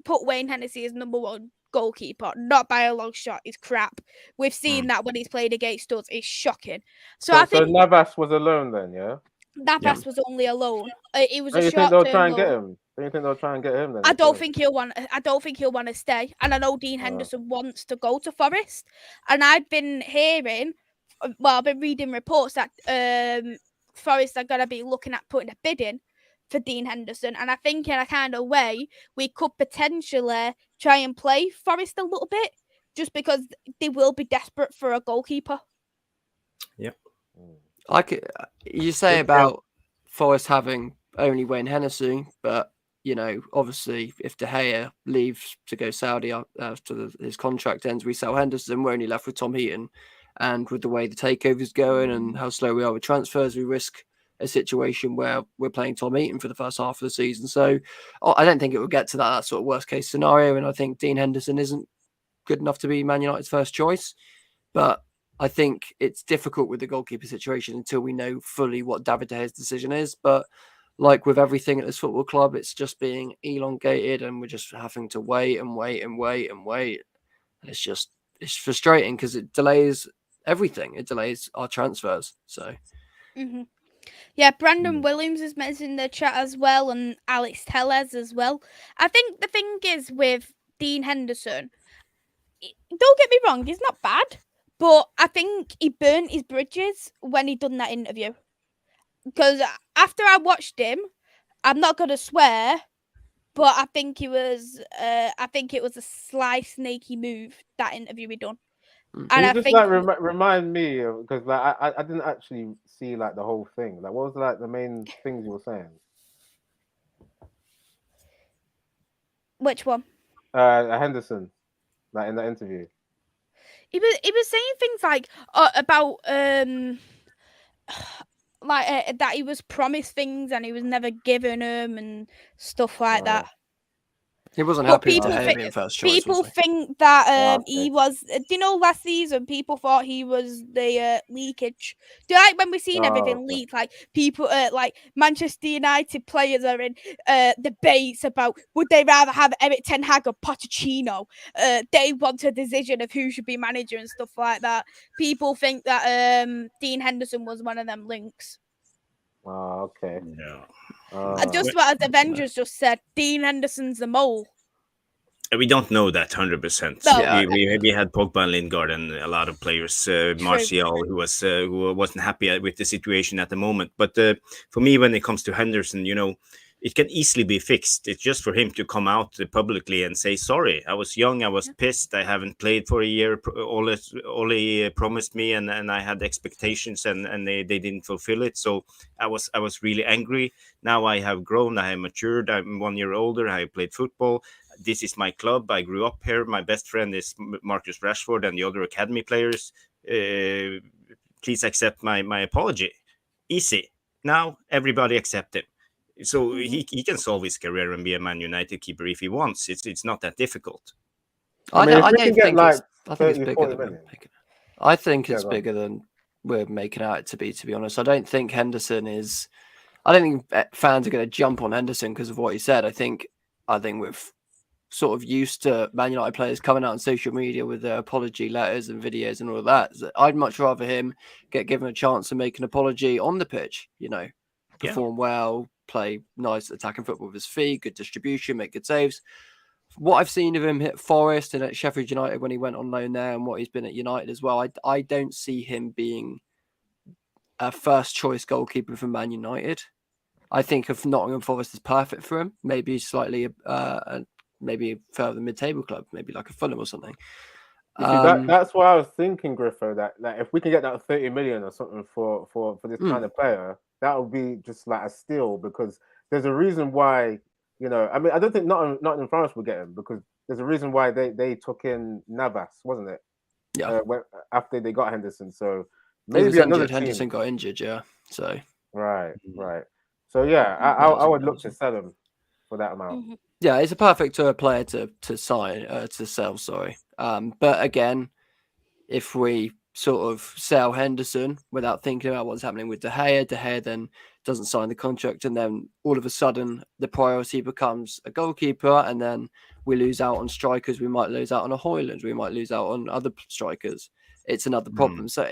A: put Wayne Hennessy as number one goalkeeper, not by a long shot. He's crap. We've seen that when he's played against us. It's shocking. So I think
B: Navas was alone then, yeah?
A: Navas was only alone. It was
B: Don't
A: a
B: you think
A: short
B: they'll
A: term
B: try and get
A: loan.
B: him? Don't you think they'll try and get him then?
A: I don't think he'll want to stay. And I know Dean Henderson wants to go to Forest. And I've been hearing, I've been reading reports that Forest are going to be looking at putting a bid in for Dean Henderson. And I think in a kind of way, we could potentially try and play Forest a little bit, just because they will be desperate for a goalkeeper.
D: Yep.
C: You say about Forest having only Wayne Hennessy, but obviously if De Gea leaves to go Saudi after his contract ends, we sell Henderson, we're only left with Tom Heaton. And with the way the takeover is going and how slow we are with transfers, we risk a situation where we're playing Tom Heaton for the first half of the season. So I don't think it will get to that sort of worst case scenario. And I think Dean Henderson isn't good enough to be Man United's first choice. But I think it's difficult with the goalkeeper situation until we know fully what David De Gea's decision is. But like with everything at this football club, it's just being elongated and we're just having to wait and wait and wait and wait. And it's frustrating because it delays everything. It delays our transfers. So,
A: yeah, Brandon Williams is mentioned in the chat as well, and Alex Tellez as well. I think the thing is with Dean Henderson, don't get me wrong, he's not bad, but I think he burnt his bridges when he done that interview. Because after I watched him, I'm not gonna swear, but I think it was a sly, snaky move, that interview he done.
B: And I just think remind me, because I didn't actually see like the whole thing. Like, what was like the main things you were saying?
A: Which one?
B: Henderson, like in the interview.
A: He was saying things like about like that he was promised things and he was never given them and stuff like that.
C: He wasn't
A: But
C: happy with
A: people
C: De Gea
A: think
C: being first choice.
A: people
C: Was he?
A: think that
B: Okay.
A: he was. Do you know last season people thought he was the leakage? Do you like when we seen everything
B: okay.
A: leaked? Like people, like Manchester United players are in debates about would they rather have Eric Ten Hag or Pochettino? They want a decision of who should be manager and stuff like that. People think that Dean Henderson was one of them links.
B: Oh, okay.
D: No.
A: Just what as Avengers just said, Dean Henderson's the mole.
D: We don't know that 100%.
A: No.
C: Yeah.
D: We had Pogba and Lingard and a lot of players, Martial, who wasn't happy with the situation at the moment. But for me, when it comes to Henderson, it can easily be fixed. It's just for him to come out publicly and say, sorry, I was young, I was pissed, I haven't played for a year. Ole promised me and I had expectations and they didn't fulfill it. So I was really angry. Now I have grown, I have matured, I'm 1 year older, I have played football. This is my club. I grew up here. My best friend is Marcus Rashford and the other academy players. Please accept my apology. Easy. Now everybody accept him. So he can solve his career and be a Man United keeper if he wants. It's not that difficult.
C: I
B: mean, if we
C: don't
B: can get
C: think
B: like
C: I think it's
B: 30,
C: bigger
B: 40
C: than we're
B: million.
C: making. I think
B: Yeah,
C: it's
B: go on.
C: bigger than we're making out it to be. To be honest, I don't think Henderson is. I don't think fans are going to jump on Henderson because of what he said. I think we're sort of used to Man United players coming out on social media with their apology letters and videos and all of that. I'd much rather him get given a chance to make an apology on the pitch. Perform well, play nice attacking football with his feet, good distribution, make good saves. What I've seen of him hit Forest and at Sheffield United when he went on loan there, and what he's been at United as well, I don't see him being a first choice goalkeeper for Man United. I think if Nottingham Forest is perfect for him, maybe slightly maybe further mid-table club, maybe like a Fulham or something.
B: You see, that's what I was thinking, Griffo. That if we can get that 30 million or something for this kind of player, that would be just like a steal because there's a reason why. I mean, I don't think Nottingham Forest will get him because there's a reason why they took in Navas, wasn't it?
C: Yeah.
B: After they got Henderson, so
C: He was
B: maybe another
C: injured.
B: team.
C: Henderson got injured, yeah. So
B: right. So yeah, I would look to sell him for that amount.
C: Yeah, it's a perfect player to sell. Sorry, but again, if we sort of sell Henderson without thinking about what's happening with De Gea then doesn't sign the contract, and then all of a sudden the priority becomes a goalkeeper, and then we lose out on strikers. We might lose out on a Hojlund. We might lose out on other strikers. It's another problem. So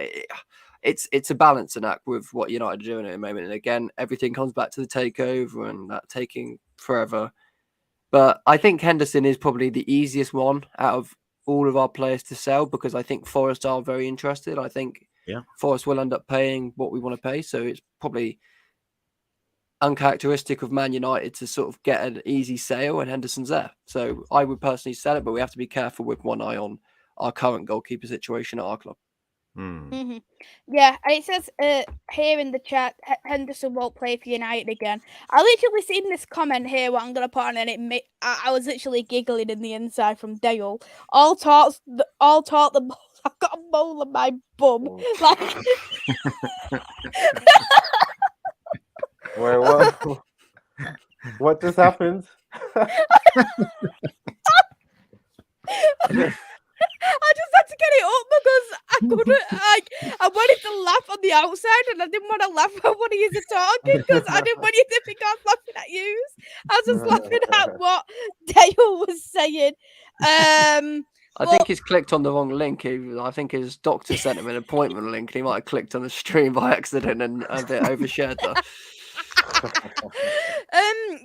C: it's a balancing act with what United are doing at the moment. And again, everything comes back to the takeover and that taking forever. But I think Henderson is probably the easiest one out of all of our players to sell because I think Forest are very interested. I think Forest will end up paying what we want to pay. So it's probably uncharacteristic of Man United to sort of get an easy sale and Henderson's there. So I would personally sell it, but we have to be careful with one eye on our current goalkeeper situation at our club.
A: Yeah, and it says here in the chat, Henderson won't play for United again. I literally seen this comment here, what I'm going to put on, and I was literally giggling in the inside from Dale. All taught the I've got a mole on my bum. Like,
B: Wait, what just happened?
A: I just had to get it up because I couldn't. I wanted to laugh on the outside, and I didn't want to laugh when one of you are talking because I didn't want you to think I was laughing at you. I was just laughing at what Dale was saying.
C: I think he's clicked on the wrong link. I think his doctor sent him an appointment link, and he might have clicked on the stream by accident and a bit overshared that.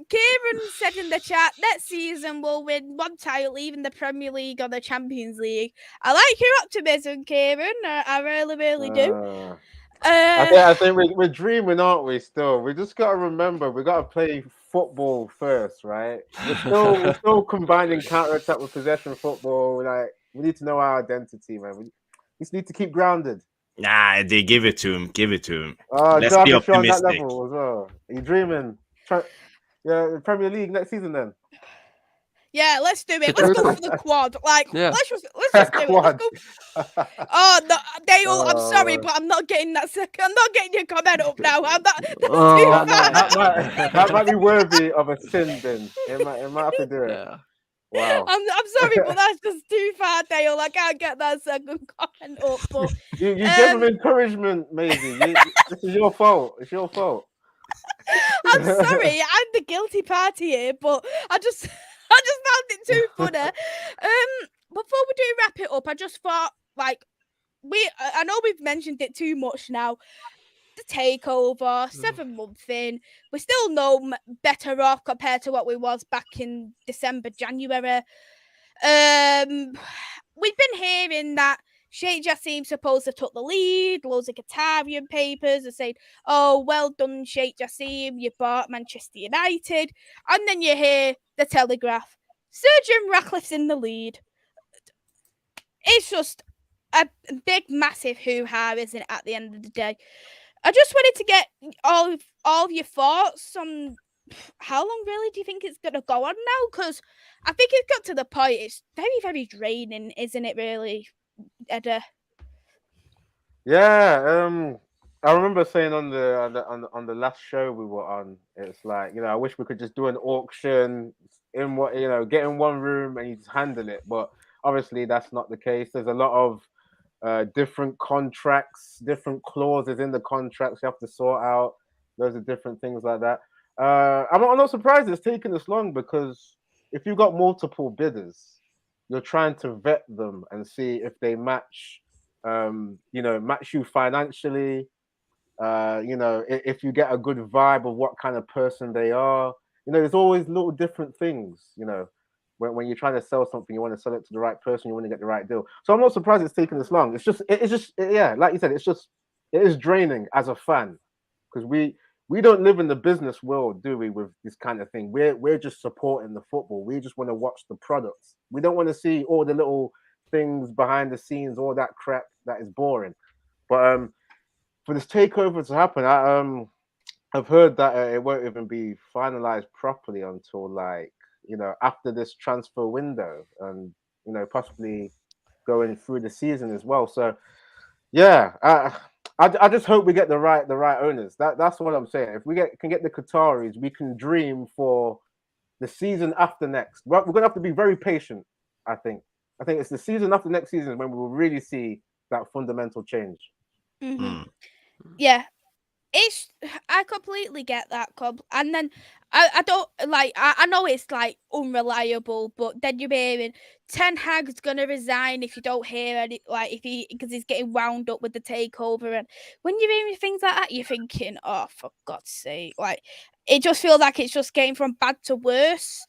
A: Kieran said in the chat, next season we'll win one title, even the Premier League or the Champions League. I like your optimism, Kieran. I really, really do.
B: I think we're dreaming, aren't we? Still, we just gotta remember we gotta play football first, right? We're still combining counter attack with possession football. Like we need to know our identity, man. We just need to keep grounded.
D: Nah, they give it to him. Give it to him.
B: Let's
D: be
B: optimistic. On that
D: optimistic.
B: level as well. Are you dreaming? The Premier League next season then?
A: Yeah, let's do it.
C: The
A: Let's go
C: total.
A: for the quad. Like,
C: Yeah.
A: let's just do it. Let's
B: Quad.
A: go. Oh no, Dale, I'm sorry,
B: Oh.
A: but I'm not getting that second. I'm not getting your comment up now. That's too
C: Oh,
A: far.
B: That might be worthy of a sin bin. It might have to do it.
C: Yeah.
B: Wow.
A: I'm sorry, but that's just too far, Dale. I can't get that second comment up. But
B: You gave him encouragement, Maisy. This is your fault. It's your fault.
A: I'm sorry, I'm the guilty party here, but I just found it too funny. Before we do wrap it up, I just thought, like, I know we've mentioned it too much now. The takeover, 7 months in, we're still no better off compared to what we was back in December, January. We've been hearing that Sheikh Jassim supposed to took the lead. Loads of Qatarian papers are saying, "Oh, well done, Sheikh Jassim. You bought Manchester United." And then you hear the Telegraph: Surgeon Ratcliffe's in the lead. It's just a big, massive hoo-ha, isn't it? At the end of the day, I just wanted to get all of your thoughts on how long really do you think it's going to go on now? Because I think it's got to the point, it's very, very draining, isn't it, really, Edda?
B: Yeah, I remember saying on the last show we were on, it's like, I wish we could just do an auction in get in one room and you just handle it. But obviously that's not the case. There's a lot of different contracts, different clauses in the contracts you have to sort out. Those are different things like that. I'm not surprised it's taken this long, because if you've got multiple bidders, you're trying to vet them and see if they match, match you financially. If you get a good vibe of what kind of person they are. There's always little different things. When you're trying to sell something, you want to sell it to the right person, you want to get the right deal. So I'm not surprised it's taken this long. Yeah, like you said, it is draining as a fan, because we don't live in the business world, do we, with this kind of thing? We're just supporting the football. We just want to watch the products. We don't want to see all the little things behind the scenes, all that crap that is boring. But for this takeover to happen, I've heard that it won't even be finalized properly until after this transfer window, and possibly going through the season as well. So yeah, I just hope we get the right owners. That's what I'm saying. If we can get the Qataris, we can dream for the season after next. We're gonna have to be very patient. I think it's the season after next season when we will really see that fundamental change.
A: Mm-hmm. Yeah. I completely get that, Cobb. And then I don't I know it's like unreliable, but then you're hearing Ten Hag's gonna resign if you don't hear any, because he's getting wound up with the takeover. And when you're hearing things like that, you're thinking, oh, for God's sake, it just feels like it's just getting from bad to worse.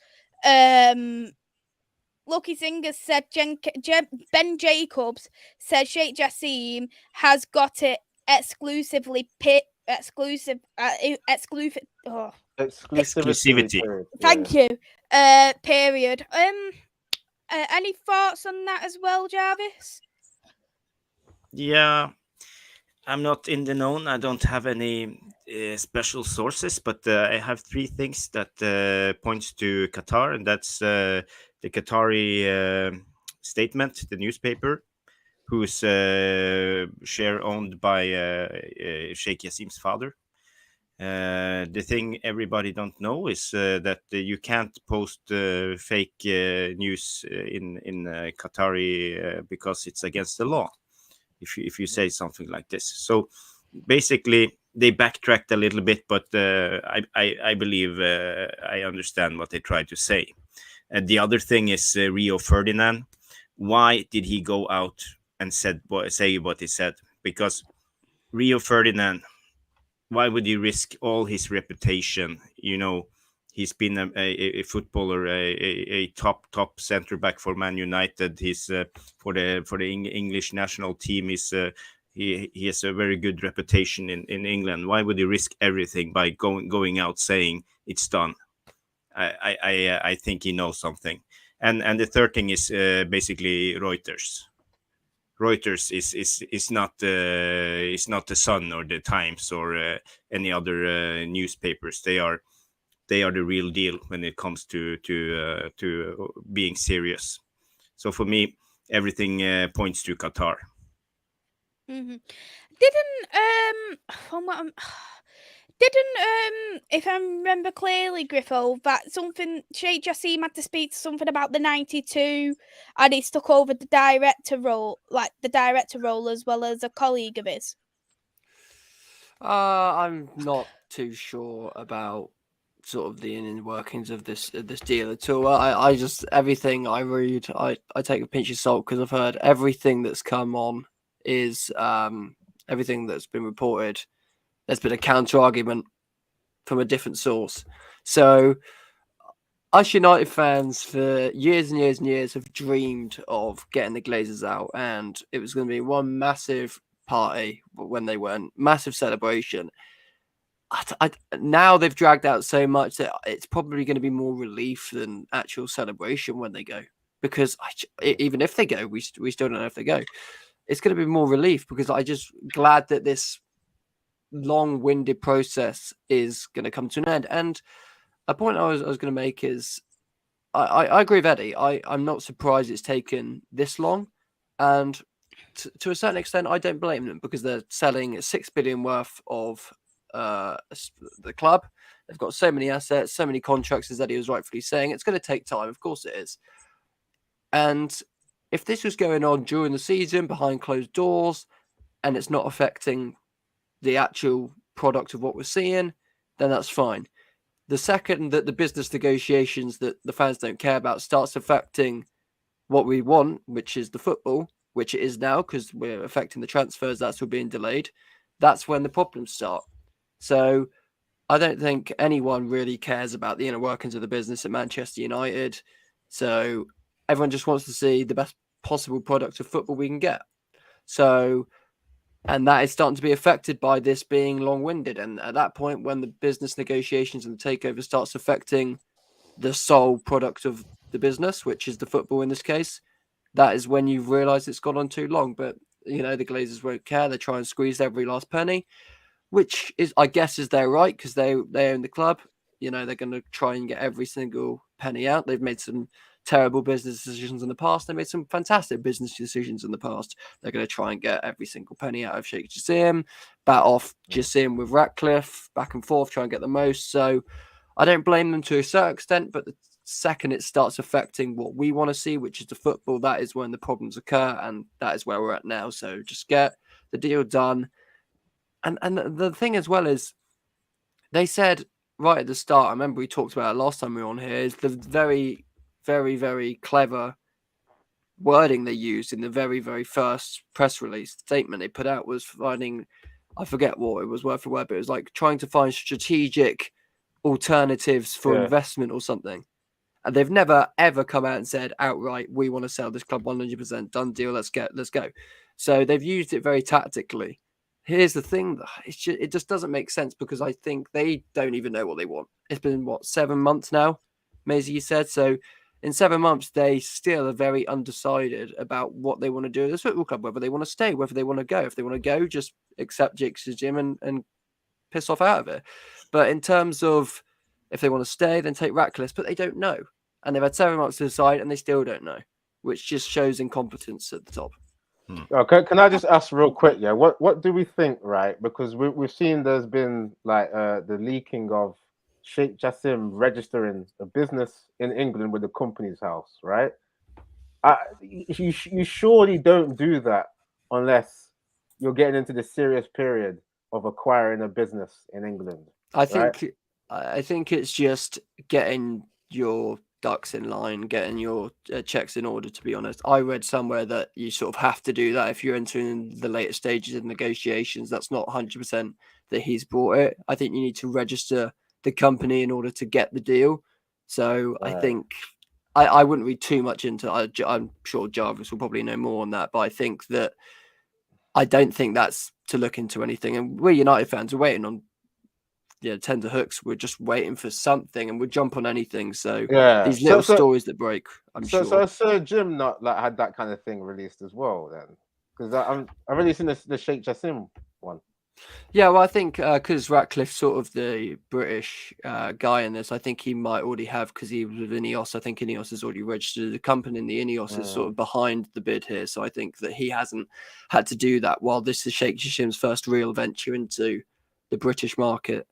A: Lucky Singer said Ben Jacobs said Sheikh Jassim has got it exclusively exclusivity. Thank you. Period. Any thoughts on that as well, Jarvis?
D: Yeah, I'm not in the known. I don't have any special sources, but I have 3 things that points to Qatar, and that's the Qatari statement, the newspaper, who's share owned by Sheikh Jassim's father. The thing everybody don't know is that you can't post fake news in Qatari because it's against the law if you say something like this. So basically they backtracked a little bit, but I believe I understand what they tried to say. And the other thing is Rio Ferdinand. Why did he go out and say what he said? Because Rio Ferdinand, why would he risk all his reputation? He's been a footballer, a top center back for Man United. He's for the English national team. He has a very good reputation in England. Why would he risk everything by going out saying it's done? I think he knows something. And the third thing is basically Reuters. Reuters is not the Sun or the Times or any other newspapers. They are they are the real deal when it comes to being serious. So for me, everything points to Qatar.
A: If I remember clearly, Griffo, that Sheikh Jassim had to speak to something about the 92, and he's took over the director role as well as a colleague of his.
C: I'm not too sure about sort of the inner workings of this deal at all. I just, everything I read, I take a pinch of salt, because I've heard everything that's come on is everything that's been reported. There's been a counter argument from a different source. So us United fans for years and years and years have dreamed of getting the Glazers out, and it was going to be one massive party when they went, massive celebration. Now they've dragged out so much that it's probably going to be more relief than actual celebration when they go, because even if they go, we still don't know if they go. It's going to be more relief, because I'm just glad that this long-winded process is going to come to an end. And a point I was going to make is I agree with Eddy. I'm not surprised it's taken this long, and to a certain extent I don't blame them, because they're selling 6 billion worth of the club. They've got so many assets, so many contracts, as Eddy was rightfully saying. It's going to take time, of course it is. And if this was going on during the season behind closed doors and it's not affecting the actual product of what we're seeing, then that's fine. The second that the business negotiations that the fans don't care about starts affecting what we want, which is the football, which it is now because we're affecting the transfers, that's what being delayed, that's when the problems start. So I don't think anyone really cares about the inner workings of the business at Manchester United. So everyone just wants to see the best possible product of football we can get. So, and that is starting to be affected by this being long-winded. And at that point, when the business negotiations and the takeover starts affecting the sole product of the business, which is the football in this case, that is when you realise it's gone on too long. But, you know, the Glazers won't care. They try and squeeze every last penny, which is, I guess, is their right, because they own the club. You know, they're going to try and get every single penny out. They've made some terrible business decisions in the past. They made some fantastic business decisions in the past. They're going to try and get every single penny out of Sheikh Jassim, bat off Jassim with Ratcliffe, back and forth, try and get the most. So I don't blame them to a certain extent, but the second it starts affecting what we want to see, which is the football, that is when the problems occur, and that is where we're at now. So just get the deal done. And the thing as well is, they said right at the start, I remember we talked about it last time we were on here, is the very, very, very clever wording they used in the very, very first press release statement they put out was finding, I forget what it was word for word, but it was like trying to find strategic alternatives for investment or something. And they've never, ever come out and said outright, we want to sell this club 100%, done deal, let's go. So they've used it very tactically. Here's the thing, it just doesn't make sense, because I think they don't even know what they want. It's been, 7 months now, Maisy, you said. So in 7 months, they still are very undecided about what they want to do at this football club, whether they want to stay, whether they want to go. If they want to go, just accept Sheikh Jassim and piss off out of it. But in terms of if they want to stay, then take Ratcliffe, but they don't know. And they've had 7 months to decide, and they still don't know, which just shows incompetence at the top.
B: Okay, can I just ask real quick? Yeah, what do we think, right? Because we've seen there's been like the leaking of Sheikh Jassim registering a business in England with the company's house, right? You surely don't do that unless you're getting into the serious period of acquiring a business in England.
C: I think it's just getting your ducks in line, getting your checks in order, to be honest. I read somewhere that you sort of have to do that if you're entering the later stages of negotiations. That's not 100% that he's brought it. I think you need to register the company in order to get the deal. So I think I wouldn't read too much into it. I'm sure Jarvis will probably know more on that, but I don't think that's to look into anything. And we're United fans, we're waiting on tender hooks. We're just waiting for something, and we'll jump on anything. So these little stories that break, I'm sure.
B: So Sir Jim not like had that kind of thing released as well then, because I've already seen the Sheikh Jassim one.
C: Yeah, well, I think because Ratcliffe's sort of the British guy in this, I think he might already have, because he was with Ineos. I think Ineos has already registered the company, and the Ineos is sort of behind the bid here. So I think that he hasn't had to do that. While this is Sheikh Jassim's first real venture into the British market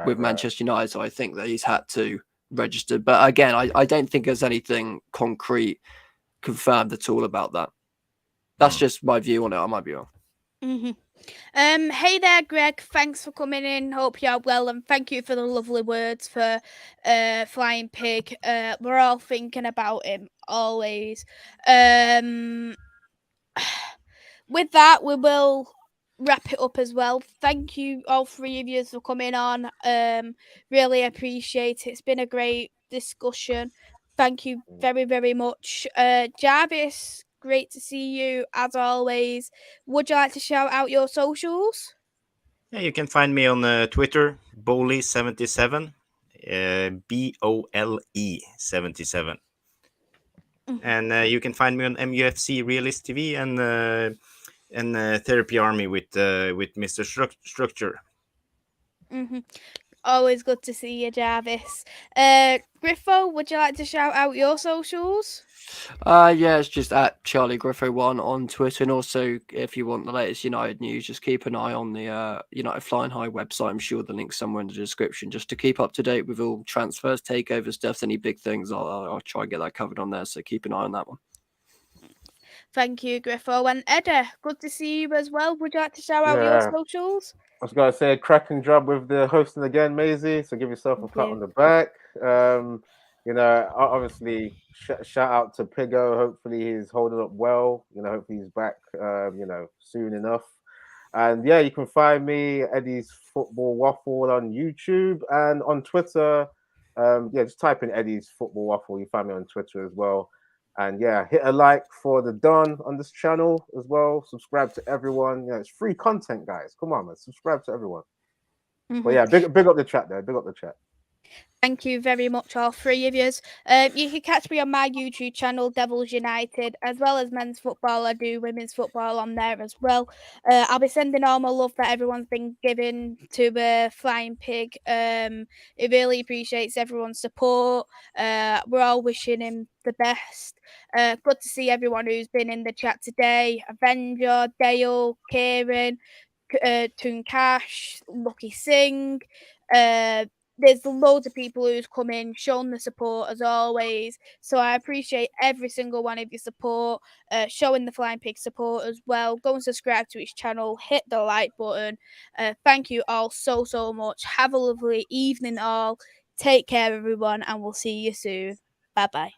C: with Manchester United, so I think that he's had to register. But again, I don't think there's anything concrete confirmed at all about that. That's just my view on it. I might be wrong.
A: Hey there, Greg. Thanks for coming in. Hope you're well, and thank you for the lovely words for Flying Pig. We're all thinking about him always. With that, we will wrap it up as well. Thank you, all three of you, for coming on. Really appreciate it. It's been a great discussion. Thank you very, very much. Jarvis, great to see you as always. Would you like to shout out your socials?
D: Yeah, you can find me on Twitter, Bowley77, BOLE77. And you can find me on MUFC Realist TV and Therapy Army with Mr. Structure.
A: Always good to see you, Jarvis. Griffo, would you like to shout out your socials?
C: Yeah, it's just at Charlie Griffo1 on Twitter, and also if you want the latest United news, just keep an eye on the United Flying High website. I'm sure the link's somewhere in the description, just to keep up to date with all transfers, takeover stuff, any big things. I'll try and get that covered on there, so keep an eye on that one.
A: Thank you, Griffo. And Eddy, good to see you as well. Would you like to shout out your socials?
B: I was going to say, cracking job with the hosting again, Maisy. So give yourself a pat on the back. You know, obviously, shout out to Pigo. Hopefully, he's holding up well. You know, hopefully he's back. You know, soon enough. And yeah, you can find me, Eddy's Football Waffle, on YouTube and on Twitter. Yeah, just type in Eddy's Football Waffle. You find me on Twitter as well. And yeah, hit a like for the Don on this channel as well. Subscribe to everyone. Yeah, it's free content, guys. Come on, man. Subscribe to everyone. But yeah, big up the chat there. Big up the chat.
A: Thank you very much, all three of you. You can catch me on my YouTube channel, Devils United, as well as men's football. I do women's football on there as well. I'll be sending all my love that everyone's been giving to Flying Pig. It really appreciates everyone's support. We're all wishing him the best. Good to see everyone who's been in the chat today. Avenger, Dale, Kieran, Toon Cash, Lucky Singh. There's loads of people who's come in, shown the support as always. So I appreciate every single one of your support, showing the Flying Pig support as well. Go and subscribe to his channel, hit the like button. Thank you all so, so much. Have a lovely evening all. Take care, everyone, and we'll see you soon. Bye-bye.